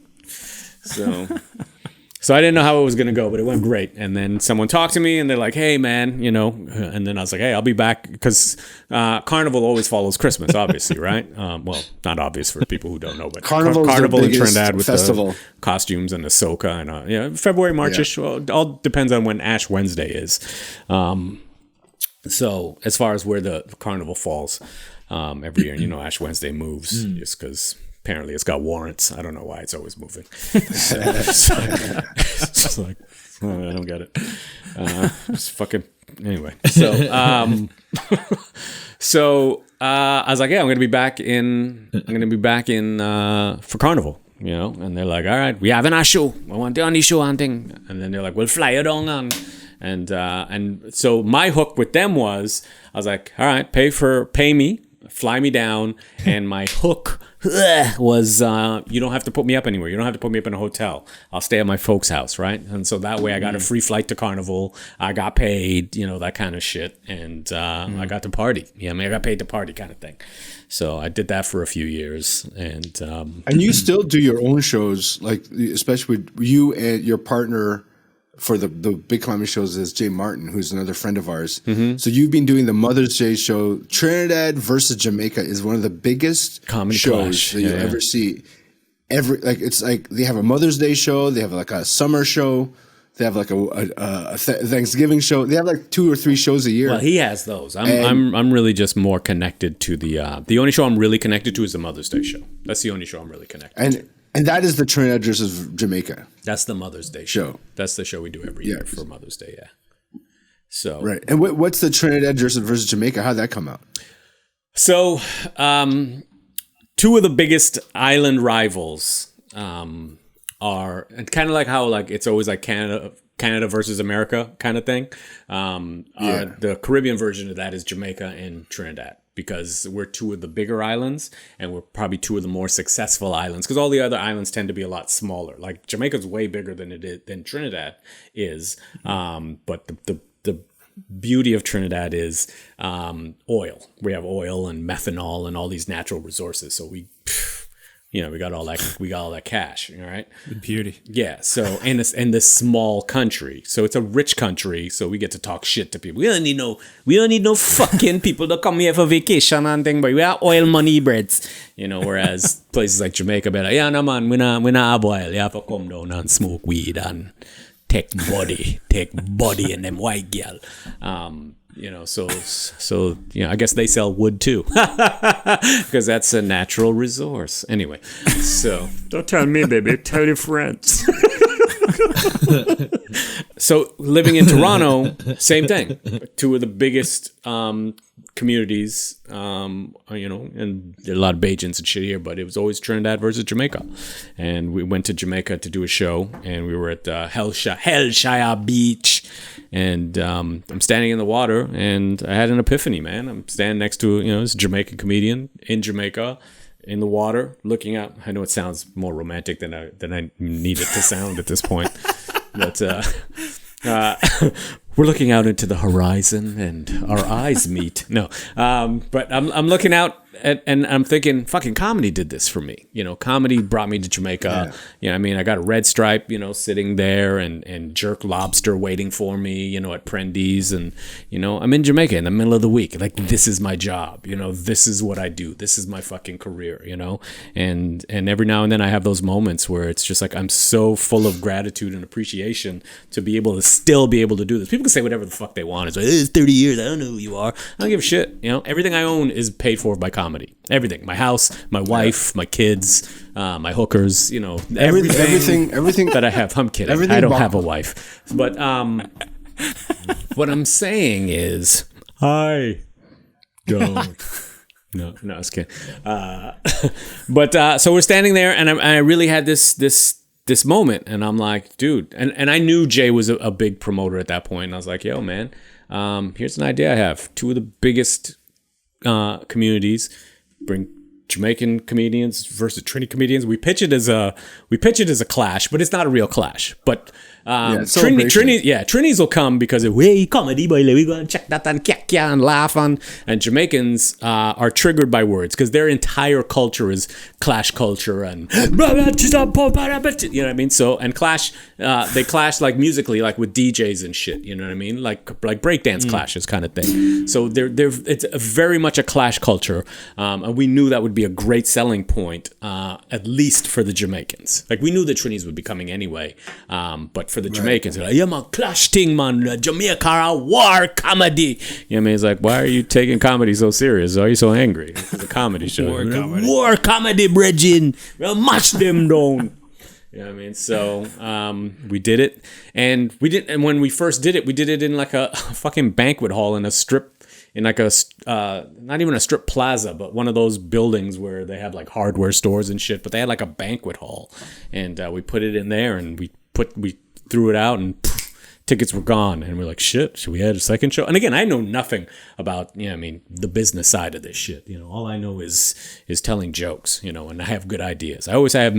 So I didn't know how it was going to go, but it went great. And then someone talked to me, and they're like, hey, man, you know. And then I was like, hey, I'll be back. Because Carnival always follows Christmas, obviously, right? Well, not obvious for people who don't know, but Carnival in Trinidad with festival. The costumes and the soca. And February, March-ish. Yeah. Well, all depends on when Ash Wednesday is. So as far as where the Carnival falls every year, and Ash Wednesday moves just because... Apparently, it's got warrants. I don't know why it's always moving. It's just like, I don't get it. Just fucking anyway. So I was like, yeah, I'm gonna be back in for Carnival, And they're like, all right, we having a show. I want to do on the show and thing. And then they're like, we'll fly you down And so my hook with them was, I was like, all right, pay me, fly me down, and my hook was you don't have to put me up anywhere. You don't have to put me up in a hotel. I'll stay at my folks' house, right? And so that way I got a free flight to Carnival. I got paid, that kind of shit, and I got to party. I got paid to party, kind of thing. So I did that for a few years, and you still do your own shows, like especially with you and your partner for the big comedy shows is Jay Martin, who's another friend of ours. Mm-hmm. So you've been doing the Mother's Day show. Trinidad versus Jamaica is one of the biggest comedy shows that you'll ever see. It's like they have a Mother's Day show, they have like a summer show, they have like a Thanksgiving show. They have like 2 or 3 shows a year. Well, he has those. I'm really just more connected to the only show I'm really connected to is the Mother's Day show. That's the only show I'm really connected to. And that is the Trinidad versus Jamaica. That's the Mother's Day show. That's the show we do every year for Mother's Day. Yeah. So right. And what's the Trinidad versus Jamaica? How'd that come out? So, 2 of the biggest island rivals are, and kind of like how it's always like Canada versus America kind of thing. The Caribbean version of that is Jamaica and Trinidad, because we're 2 of the bigger islands, and we're probably 2 of the more successful islands, because all the other islands tend to be a lot smaller. Like Jamaica's way bigger than Trinidad is, but the beauty of Trinidad is oil. We have oil and methanol and all these natural resources. So we got all that cash, all right? The beauty. Yeah. So in this small country, so it's a rich country. So we get to talk shit to people. We don't need no fucking people to come here for vacation and thing, but we are oil money breads, Whereas places like Jamaica, be like, yeah, no man, we not have oil. You have to come down and smoke weed and take body and them white girl. So I guess they sell wood too, because that's a natural resource. Anyway, so don't tell me, baby. Tell your friends. So living in Toronto, same thing. 2 of the biggest communities, and there are a lot of Bajans and shit here, but it was always Trinidad versus Jamaica. And we went to Jamaica to do a show, and we were at Hellshire Beach, and I'm standing in the water, and I had an epiphany, man. I'm standing next to this Jamaican comedian in Jamaica, in the water, looking out. I know it sounds more romantic than I need it to sound at this point, but we're looking out into the horizon, and our eyes meet. No, but I'm looking out, and I'm thinking, fucking comedy did this for me. Comedy brought me to Jamaica. Yeah. I got a red stripe, sitting there, and jerk lobster waiting for me, at Prendy's, and I'm in Jamaica in the middle of the week. Like, this is my job. This is what I do. This is my fucking career. And every now and then I have those moments where it's just like I'm so full of gratitude and appreciation to be able to still be able to do this. People can say whatever the fuck they want. It's like, it's 30 years. I don't know who you are. I don't give a shit. Everything I own is paid for by comedy. Everything. My house, my wife, my kids, my hookers, everything that I have. I'm kidding. I don't have a wife. But what I'm saying is, I don't. No, I was kidding. But so we're standing there, and I really had this moment, and I'm like, dude, and I knew Jay was a big promoter at that point, and I was like, yo, man, here's an idea I have. 2 of the biggest communities, bring Jamaican comedians versus Trini comedians. We pitch it as a clash, but it's not a real clash. But Trinis will come because of comedy, boy. We go and check that and kya and laugh on. And Jamaicans are triggered by words because their entire culture is clash culture and you know what I mean. So and clash, they clash like musically, like with DJs and shit. You know what I mean, like breakdance clashes kind of thing. So it's very much a clash culture, and we knew that would be a great selling point, at least for the Jamaicans. Like we knew the Trinis would be coming anyway, but for the Jamaicans, they're like, yeah, man, clash thing, man. Jamaica are war comedy. You know what I mean? It's like, why are you taking comedy so serious? Why are you so angry? It's a comedy show. War comedy, bridging. We'll mash them down. You know what I mean? So we did it, and when we first did it, we did it in like a fucking banquet hall in a strip, in like a not even a strip plaza, but one of those buildings where they have like hardware stores and shit. But they had like a banquet hall, and we put it in there, and we threw it out, and tickets were gone, and we're like, shit, should we add a second show? And again, I know nothing about, the business side of this shit. All I know is telling jokes, and I have good ideas. I always have $1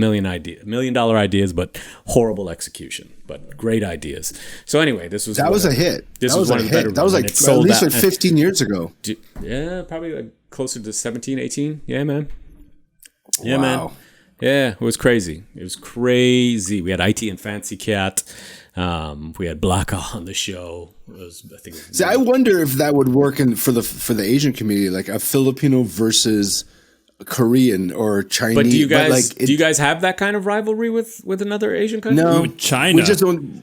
million ideas, but horrible execution, but great ideas. So anyway, this was a hit. This was one of the better. That was like at least like 15 years ago. Yeah, probably like closer to 17, 18. Yeah, man. Yeah, wow. man. Yeah, it was crazy. It was crazy. We had IT and Fancy Cat. We had Blacka on the show. I wonder if that would work for the Asian community, like a Filipino versus Korean or Chinese. But do you guys have that kind of rivalry with another Asian country? No, with China. We just don't.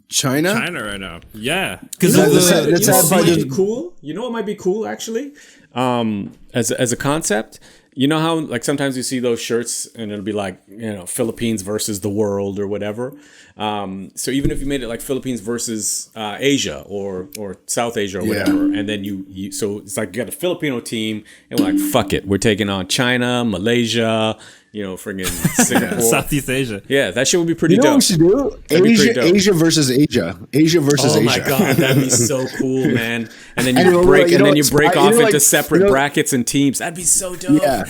China right now. Yeah, because it might be cool. It might be cool actually. As a concept. You know how like sometimes you see those shirts and it'll be like, Philippines versus the world or whatever. So even if you made it like Philippines versus Asia or South Asia or whatever, and then you so it's like you got a Filipino team and we're like, fuck it, we're taking on China, Malaysia, friggin' Singapore, Southeast Asia. Yeah, that shit would be pretty dope. What we should do? Asia versus Asia. Asia versus Asia. Oh my god, that'd be so cool, man! And then you break off into separate brackets and teams. That'd be so dope. Yeah,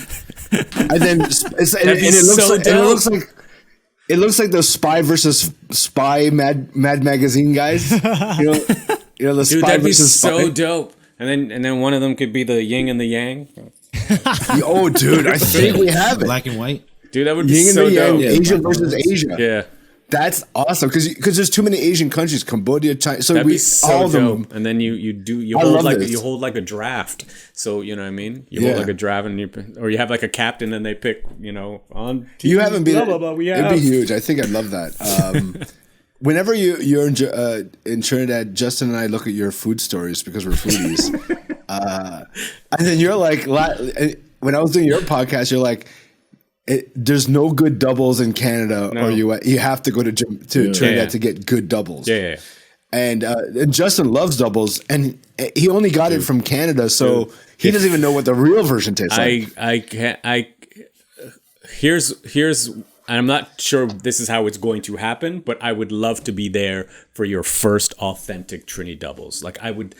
and then it looks like the Spy versus Spy Mad Magazine guys. The Dude, Spy that'd be versus so Spy. dope. And then one of them could be the yin and the yang. Oh, dude, I think we have it. Black and white. Dude, that would be Yin so and the dope. Yang, Asia versus Asia. Yeah. That's awesome because there's too many Asian countries, Cambodia, China. So that'd be so all of them. dope. And then you hold like a draft. So you know what I mean? You hold like a draft, and you have like a captain, and they pick on. You haven't been. Blah, blah, blah, it'd be huge. I think I'd love that. Whenever you're in Trinidad, Justin and I look at your food stories because we're foodies, and then you're like, when I was doing your podcast, you're like. There's no good doubles in Canada, or you have to go to Trinidad to get good doubles. Yeah. And Justin loves doubles, and he only got it from Canada, so he doesn't even know what the real version tastes like. Here's I'm not sure this is how it's going to happen, but I would love to be there for your first authentic Trini doubles. Like I would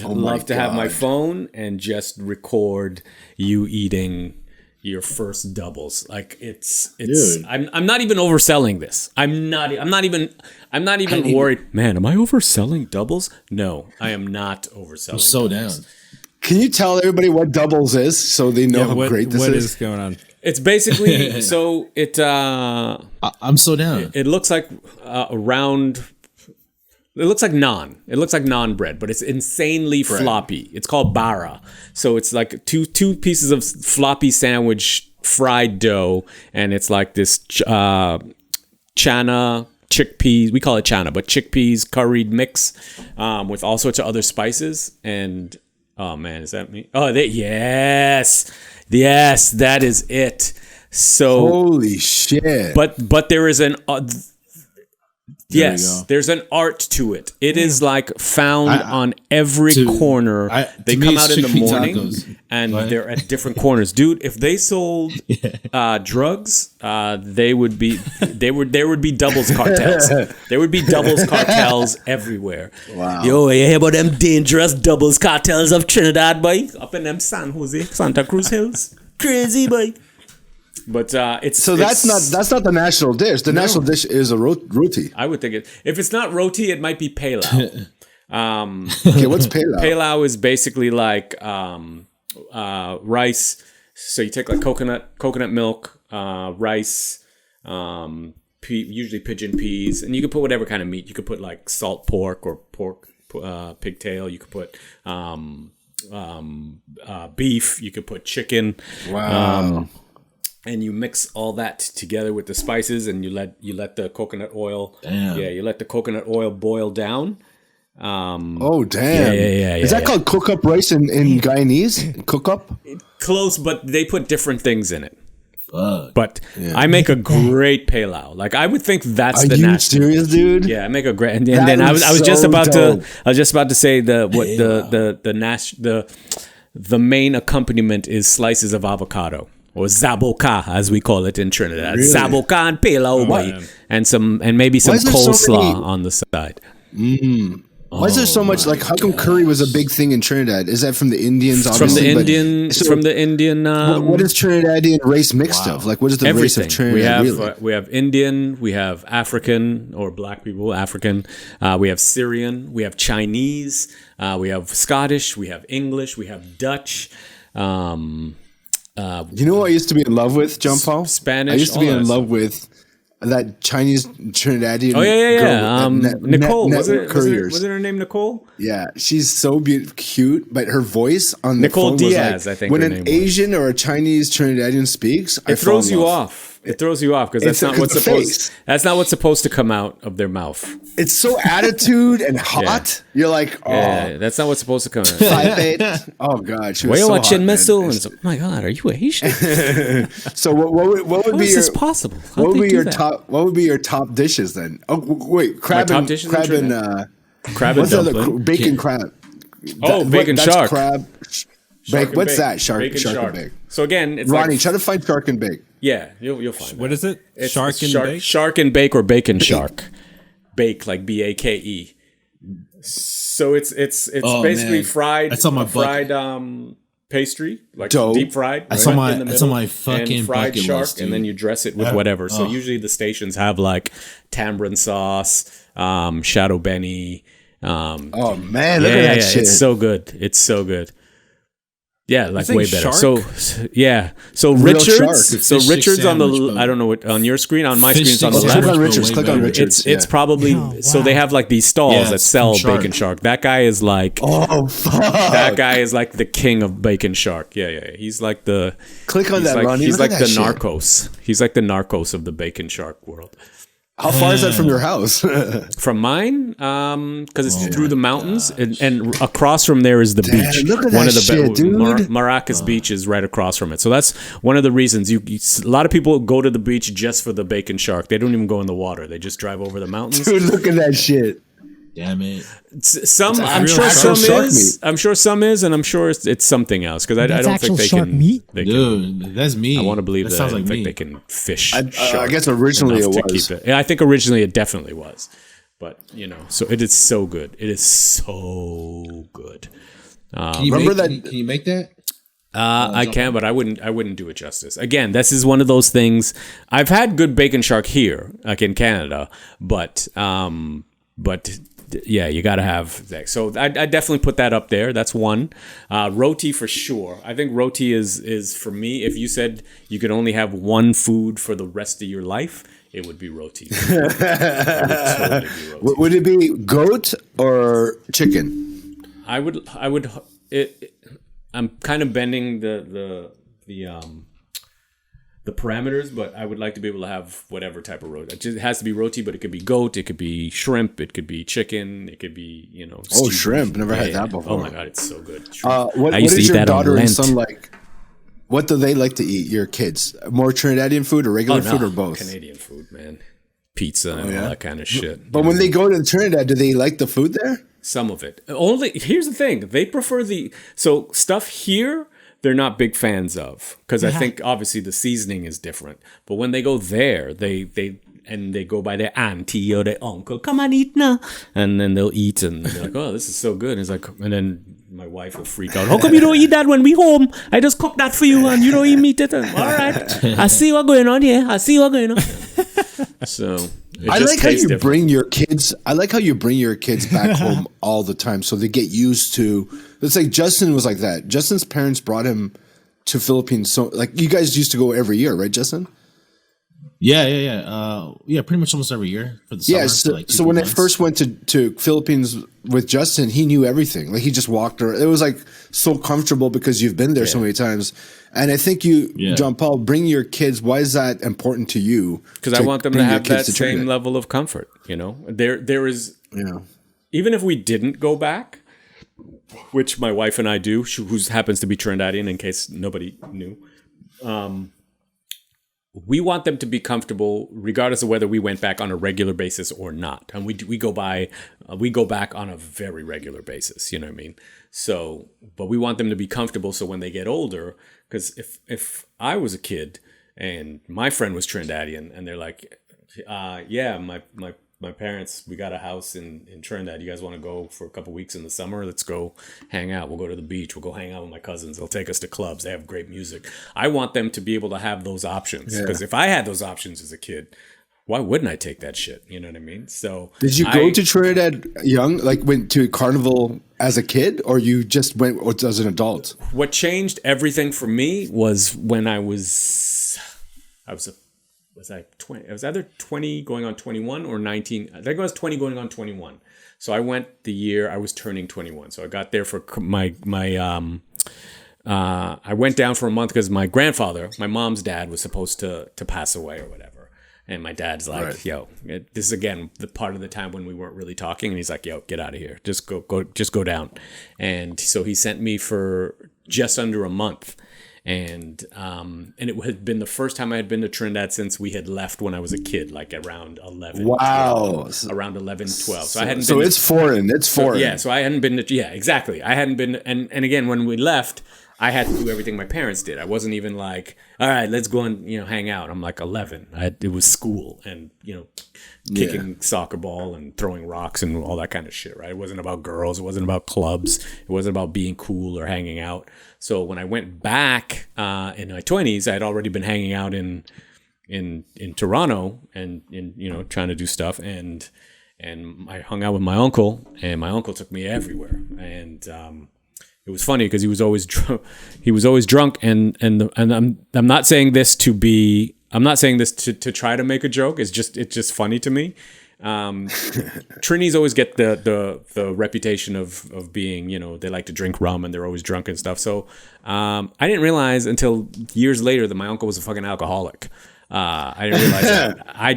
love to have my phone and just record you eating your first doubles. Like it's dude. I'm not even overselling this. I'm not even worried. Man, am I overselling doubles? No, I am not overselling. I'm so doubles. down. Can you tell everybody what doubles is so they know how great this is? What is going on? It's basically so it I'm so down. It looks like a round. It looks like naan. It looks like naan bread, but it's insanely floppy. It's called bara. So it's like two pieces of floppy sandwich fried dough, and it's like this chana chickpeas. We call it chana, but chickpeas curried mix with all sorts of other spices. And oh man, is that me? Oh, yes, that is it. So holy shit! But there is an. There's an art to it. It is like found on every corner. They come out in the morning and they're at different corners. Dude, if they sold drugs, there would be doubles cartels. There would be doubles cartels everywhere. Wow. Yo, you hear about them dangerous doubles cartels of Trinidad, boy? Up in them San Jose, Santa Cruz Hills. Crazy, boy. But that's not the national dish. The national dish is a roti. I would think if it's not roti, it might be palau. Okay, what's palau? Palau is basically like rice. So you take like coconut milk, rice, usually pigeon peas, and you can put whatever kind of meat. You could put like salt pork or pigtail. You could put beef. You could put chicken. Wow. And you mix all that together with the spices, and you let the coconut oil. Damn. Yeah, you let the coconut oil boil down. Oh damn! Yeah. Is that called cook up rice in Guyanese? Cook up? Close, but they put different things in it. Fuck. But I make a great palau. Like I would think that's Are the you national. serious, dude? Yeah, I make a great. And then I was just about to say the main accompaniment is slices of avocado. Or zaboka, as we call it in Trinidad. Really? Zaboka and palau, and maybe some coleslaw on the side. Why is there so much? Like, how come curry was a big thing in Trinidad? Is that from the Indians? From the Obviously, Indian. so From the Indian. what is Trinidadian race mixed of? Like, what is the race of Trinidad? We have Indian, we have African or black people, African. We have Syrian, we have Chinese, we have Scottish, we have English, we have Dutch. You know what I used to be in love with, John Paul? Spanish. I used to be in love with that Chinese Trinidadian. Oh yeah. Nicole, was it her name Nicole? Yeah, she's so cute, but her voice on Nicole the phone Diaz, was like, I think when her an name was. Asian or a Chinese Trinidadian speaks, It throws you off. It throws you off because that's not what's supposed. That's not what's supposed to come out of their mouth. It's so attitude and hot. Yeah. You're like, oh, yeah, that's not what's supposed to come out. 5'8". Oh God, she was so watching missile. And so, oh my God, are you Asian? So what would How be is your this possible? What would be your top? What would be your top dishes then? Oh wait, crab and crab and what's the dumpling. other bacon crab? Bacon shark. Crab. What's that? Shark and bake. So again, it's Ronnie, like, try to find shark and bake. Yeah, you'll find. What is it? It's Shark and bake. Shark and bake or bacon shark. Bake like BAKE. So it's basically fried. That's on my fried pastry, like dough. deep fried. That's on my fucking fried bucket shark, list, dude. and then you dress it with whatever. So usually the stations have like tamarind sauce, shadow Benny. Oh man, look at that shit! It's so good. It's so good. Yeah, like way better. Shark? So yeah, so Real shark. Richards. So Richards on the I don't know what on your screen. On my screen, it's on the Click left. on Richards. Click on Richards. It's probably so they have like these stalls that sell shark. bacon shark. That guy is like that guy is like the king of bacon shark. Yeah. He's like the Click on that, like, Ronnie. He's Look like at the that shit. Narcos. He's like the Narcos of the bacon shark world. How far is that from your house? From mine, because it's through the mountains, and across from there is the beach. Look at that shit, dude. Maracas Beach is right across from it. So that's one of the reasons a lot of people go to the beach just for the bacon shark. They don't even go in the water. They just drive over the mountains. Dude, look at that shit. Damn it. I'm sure some is. I'm sure some is, and I'm sure it's something else because I don't think they can. Meat? Dude, that's me. I want to believe that. Sounds I like don't think me. they can fish. I guess originally it enough to was. keep it. Yeah, I think originally it definitely was, but so it is so good. It is so good. Can you make that? I can, but I wouldn't do it justice. Again, this is one of those things. I've had good bacon shark here, like in Canada, but yeah, you got to have that. So I definitely put that up there. That's one. Roti for sure. I think roti is for me. If you said you could only have one food for the rest of your life, it would be roti. Would it be goat or chicken? I would. I'm kind of bending the parameters, but I would like to be able to have whatever type of roti. It has to be roti, but it could be goat, it could be shrimp, it could be chicken, it could be Oh, shrimp! Never had that before. Oh my god, it's so good. What is your daughter and son like? What do they like to eat? Your kids more Trinidadian food or regular food or both? Canadian food, man. Pizza and all that kind of shit. But when they go to Trinidad, do they like the food there? Some of it. Here's the thing: they prefer stuff here. They're not big fans of because I think obviously the seasoning is different. But when they go there, they go by their auntie or their uncle. Come on, eat now, and then they'll eat and they're like, "Oh, this is so good." And it's like, and then my wife will freak out. How come you don't eat that when we home? I just cook that for you and you don't even eat it. All right, I see what's going on here. So. I like how you bring your kids. I like how you bring your kids back home all the time, so they get used to. It's like Justin was like that. Justin's parents brought him to Philippines. So, like, you guys used to go every year, right, Justin? Yeah. Pretty much almost every year for the summer. Yeah. So when I first went to Philippines with Justin, he knew everything. Like he just walked around. It was like so comfortable because you've been there so many times. And I think John Paul, bring your kids. Why is that important to you? Because I want them to have that same level of comfort. There is. Even if we didn't go back, which my wife and I do, who happens to be Trinidadian, in case nobody knew. We want them to be comfortable, regardless of whether we went back on a regular basis or not. And we go back on a very regular basis. You know what I mean? So, but we want them to be comfortable. So when they get older, because if I was a kid and my friend was Trinidadian, and they're like, my my parents, we got a house in Trinidad. You guys want to go for a couple weeks in the summer? Let's go hang out. We'll go to the beach. We'll go hang out with my cousins. They'll take us to clubs. They have great music. I want them to be able to have those options, because if I had those options as a kid, why wouldn't I take that shit? You know what I mean? So did you go to Trinidad young, like went to Carnival as a kid, or you just went as an adult? What changed everything for me was when I was 20? I was either 20 going on 21 or 19. I think I was 20 going on 21. So I went the year I was turning 21. So I got there for I went down for a month because my grandfather, my mom's dad, was supposed to pass away or whatever. And my dad's like, yo, this is again the part of the time when we weren't really talking. And he's like, yo, get out of here. Just go down. And so he sent me for just under a month. And it had been the first time I had been to Trinidad since we had left when I was a kid, like around 11. Wow. 12, around 11, 12. So I hadn't been. So it's foreign. It's foreign. Yeah. So I hadn't been to, yeah, exactly. I hadn't been. And again, when we left, I had to do everything my parents did. I wasn't even like, all right, let's go and, hang out. I'm like 11. It was school and, kicking soccer ball and throwing rocks and all that kind of shit, right? It wasn't about girls. It wasn't about clubs. It wasn't about being cool or hanging out. So when I went back in my 20s, I had already been hanging out in Toronto and trying to do stuff. And I hung out with my uncle, and my uncle took me everywhere. And it was funny because he was always drunk. He was always drunk, and I'm not saying this to be. I'm not saying this to try to make a joke. It's just funny to me. Trinis always get the reputation of being, they like to drink rum and they're always drunk and stuff. So I didn't realize until years later that my uncle was a fucking alcoholic. I didn't realize that. I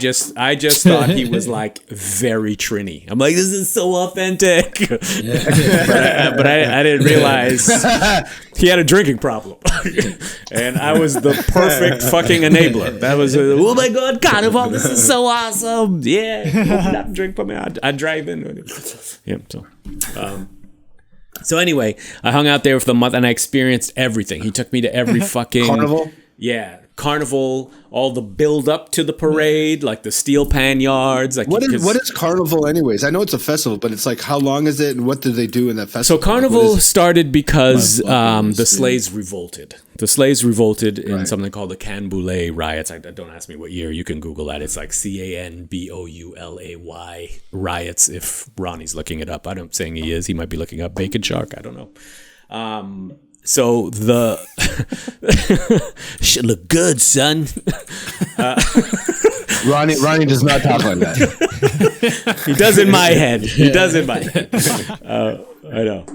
just thought he was like very Trini. I'm like, this is so authentic. but I didn't realize he had a drinking problem. And I was the perfect fucking enabler. That was, oh my God, Carnival, this is so awesome. Yeah, open up, drink for me. I drive in. Yeah, so anyway, I hung out there for the month and I experienced everything. He took me to every fucking Carnival. Yeah, Carnival, all the build up to the parade, like the steel pan yards. Like what is Carnival anyways? I know it's a festival, but it's like, how long is it and what do they do in that festival? So Carnival started because the slaves revolted. The slaves revolted in something called the Canboulay riots. Don't ask me what year. You can Google that. It's like Canboulay riots if Ronnie's looking it up. I'm saying he is. He might be looking up Bacon Shark. I don't know. So the shit look good, son. Ronnie does not talk like that. He does in my head. I know.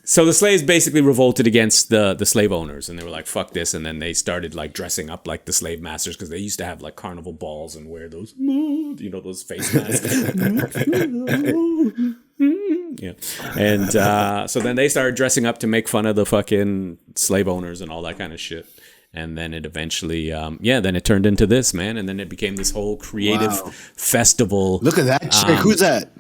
So the slaves basically revolted against the slave owners, and they were like, "Fuck this!" And then they started like dressing up like the slave masters because they used to have like carnival balls and wear those, those face masks. Yeah, and so then they started dressing up to make fun of the fucking slave owners and all that kind of shit. And then it eventually, then it turned into this, man. And then it became this whole creative festival. Look at that chick. Who's that?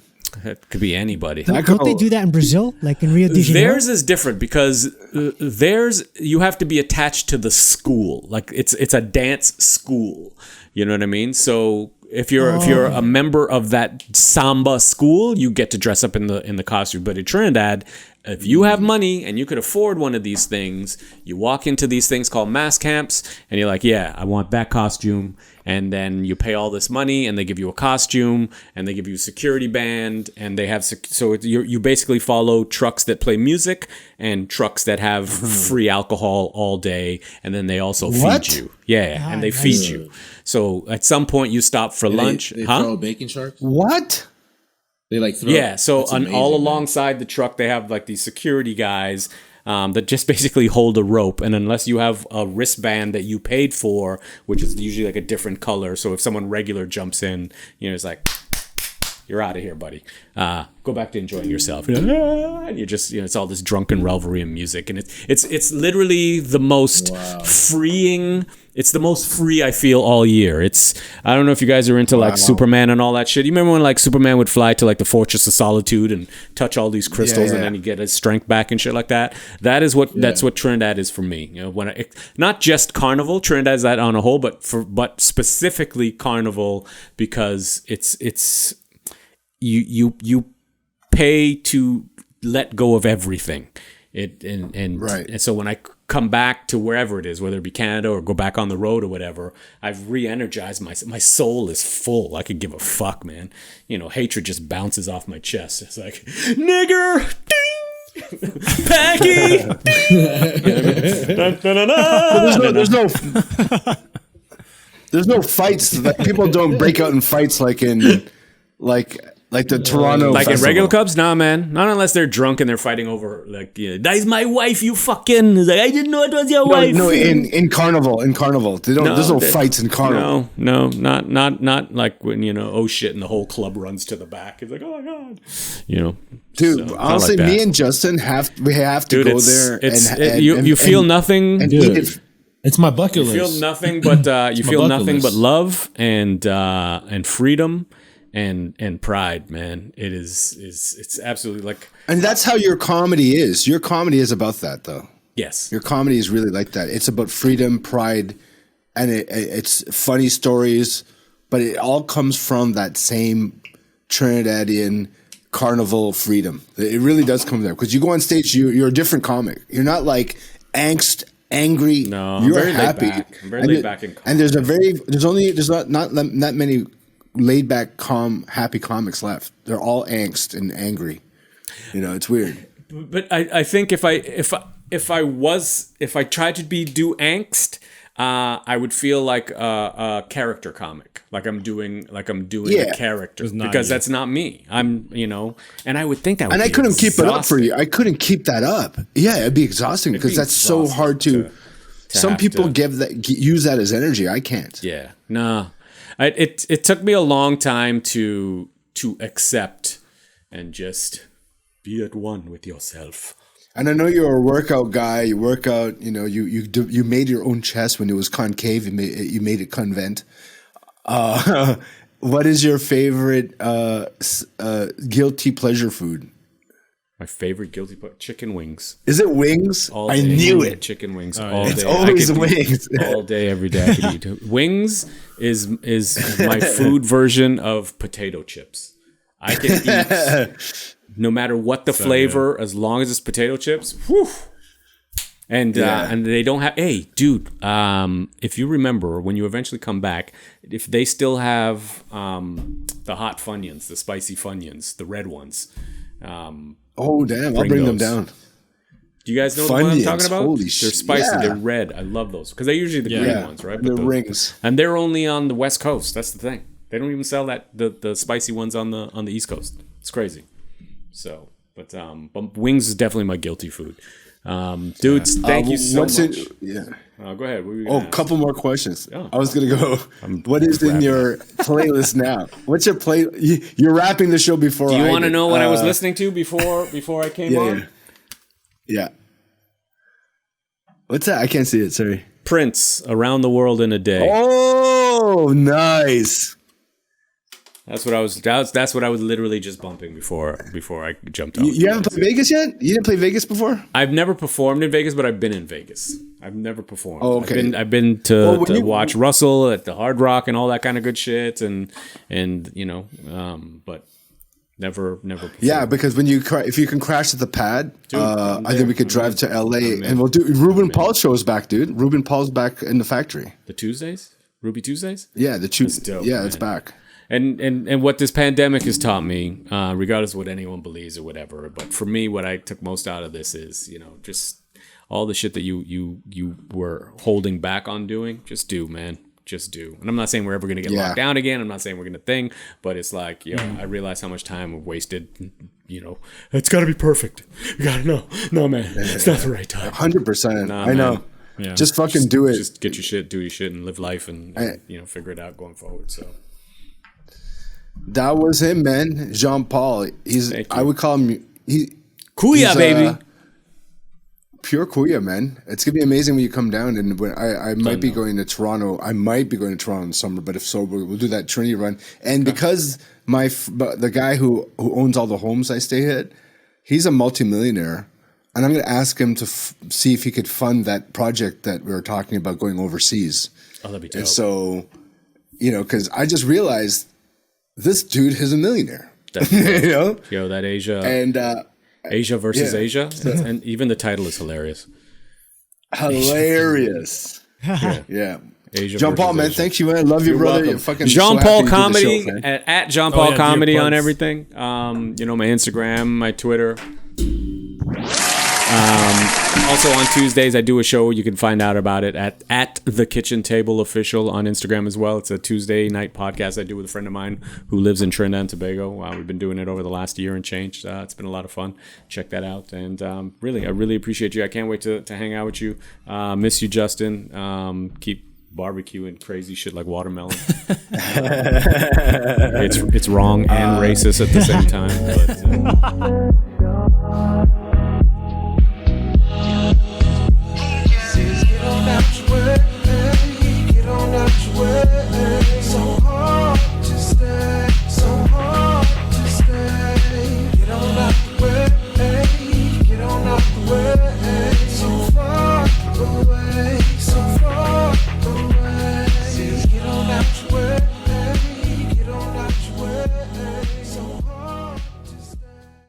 It could be anybody. Don't they do that in Brazil, like in Rio de Janeiro? Theirs is different because you have to be attached to the school. Like it's a dance school. You know what I mean? So if you're a member of that samba school, you get to dress up in the costume. But in Trinidad, if you have money and you could afford one of these things, you walk into these things called mass camps and you're like, yeah, I want that costume. And then you pay all this money and they give you a costume and they give you a security band and they have, so you basically follow trucks that play music and trucks that have free alcohol all day. And then they also feed you. Yeah. And they feed you. So at some point you stop for lunch. They throw bacon sharks? What? They like throw. Yeah. So all alongside the truck, they have like these security guys that just basically hold a rope. And unless you have a wristband that you paid for, which is usually like a different color. So if someone regular jumps in, it's like, you're out of here, buddy. Go back to enjoying yourself. And you're just, it's all this drunken revelry and music, and it's literally the most freeing. It's the most free I feel all year. I don't know if you guys are into like Superman and all that shit. You remember when like Superman would fly to like the Fortress of Solitude and touch all these crystals and then he'd get his strength back and shit like that? That's what Trinidad is for me. Not just Carnival, Trinidad is that on a whole, but specifically Carnival, because it's you pay to let go of everything. And so when I come back to wherever it is, whether it be Canada or go back on the road or whatever, I've re-energized my soul is full. I could give a fuck, man. Hatred just bounces off my chest. It's like, nigger, ding, Packy, there's no fights. People don't break out in fights like in like the Toronto like festival. in regular clubs. Nah, man, not unless they're drunk and they're fighting over like, that's my wife, you fucking. It's like, I didn't know it was your wife. No, in Carnival there's no fights in Carnival. No, not like when oh shit, and the whole club runs to the back. It's like, oh my god, Dude, so, honestly, like me and Justin have to go there and you feel nothing. And dude, it's my bucket list. You feel nothing but you feel nothing but love and freedom. And pride, man. It's absolutely like, and that's how your comedy is. Your comedy is about that, though. Yes, your comedy is really like that. It's about freedom, pride, and it's funny stories, but it all comes from that same Trinidadian Carnival freedom. It really does come there, because you go on stage, you're a different comic. You're not like angst, angry. No, you're I'm very happy. Laid back. I'm very laid back in comedy. And there's not that many laid back, calm, happy comics left. They're all angst and angry. It's weird. But I think if I tried to do angst, I would feel like a character comic, like I'm doing a character, because that's not me. I'm and I would think that. And I couldn't keep it up for you. I couldn't keep that up. Yeah, it'd be exhausting, because that's so hard to some people use that as energy. I can't. Yeah, no. It took me a long time to accept and just be at one with yourself. And I know you're a workout guy. You work out. You made your own chest when it was concave. You made it convent. What is your favorite guilty pleasure food? My favorite guilty pleasure: chicken wings. Is it wings? I knew it. Chicken wings all day. It's always wings. All day, every day. I could eat. Wings is my food version of potato chips. I can eat no matter what the flavor, as long as it's potato chips. Whew. And they don't have. Hey, dude. If you remember, when you eventually come back, if they still have the hot Funyuns, the spicy Funyuns, the red ones. Oh damn! I'll bring them down. Do you guys know what I'm talking about? Holy they're spicy. Yeah. They're red. I love those, because they're usually the green ones, right? But the rings, and they're only on the West Coast. That's the thing. They don't even sell the spicy ones on the East Coast. It's crazy. So, but wings is definitely my guilty food. Dudes, thank you so much. Go ahead. A couple more questions. Oh, I was gonna go. What is in your playlist now? What's your play? You're wrapping the show before. Do you want to know what I was listening to before I came on? Yeah. What's that? I can't see it. Sorry. Prince, Around the World in a Day. Oh, nice. That's what I was literally just bumping before I jumped on. You haven't played Vegas yet? You didn't play Vegas before? I've never performed in Vegas, but I've been in Vegas. I've never performed. Oh, okay. I've been to watch Russell at the Hard Rock and all that kind of good shit, and but never performed. Yeah, because if you can crash at the Pad, dude, I think we could drive to LA and we'll do Ruben Paul's show is back, dude. Ruben Paul's back in the factory. The Tuesdays? Ruby Tuesdays? Yeah, it's back. And what this pandemic has taught me, regardless of what anyone believes or whatever, but for me, what I took most out of this is, just all the shit that you were holding back on doing, just do, man. Just do. And I'm not saying we're ever going to get locked down again. I'm not saying we're going to think, but it's like, I realize how much time we've wasted. It's got to be perfect. You got to know. No, man, it's not the right time. 100%. I know. Yeah. Just fucking do it. Just get your shit, do your shit, and live life, and figure it out going forward. So. That was him, man. Jean Paul. I would call him Kuya, baby. Pure Kuya, man. It's gonna be amazing when you come down. And when I might be going to Toronto. I might be going to Toronto in the summer, but if so, we'll do that Trini run. And because the guy who owns all the homes I stay at, he's a multimillionaire. And I'm going to ask him to see if he could fund that project that we were talking about going overseas. Oh, that'd be dope. And so, because I just realized this dude is a millionaire. Yo, that Asia and Asia versus Asia, and even the title is hilarious. Hilarious. Yeah. Asia Jean Paul, man, thank you, man. I love you, brother. You're fucking Jean so Paul happy Comedy you did the show, at Jean Paul Comedy on everything. My Instagram, my Twitter. Also on Tuesdays I do a show. You can find out about it at the Kitchen Table Official on Instagram as well. It's a Tuesday night podcast I do with a friend of mine who lives in Trinidad and Tobago. We've been doing it over the last year and change. It's been a lot of fun. Check that out. And I really appreciate you. I can't wait to hang out with you. Miss you, Justin. Keep barbecuing crazy shit like watermelon. It's wrong and racist at the same time. But,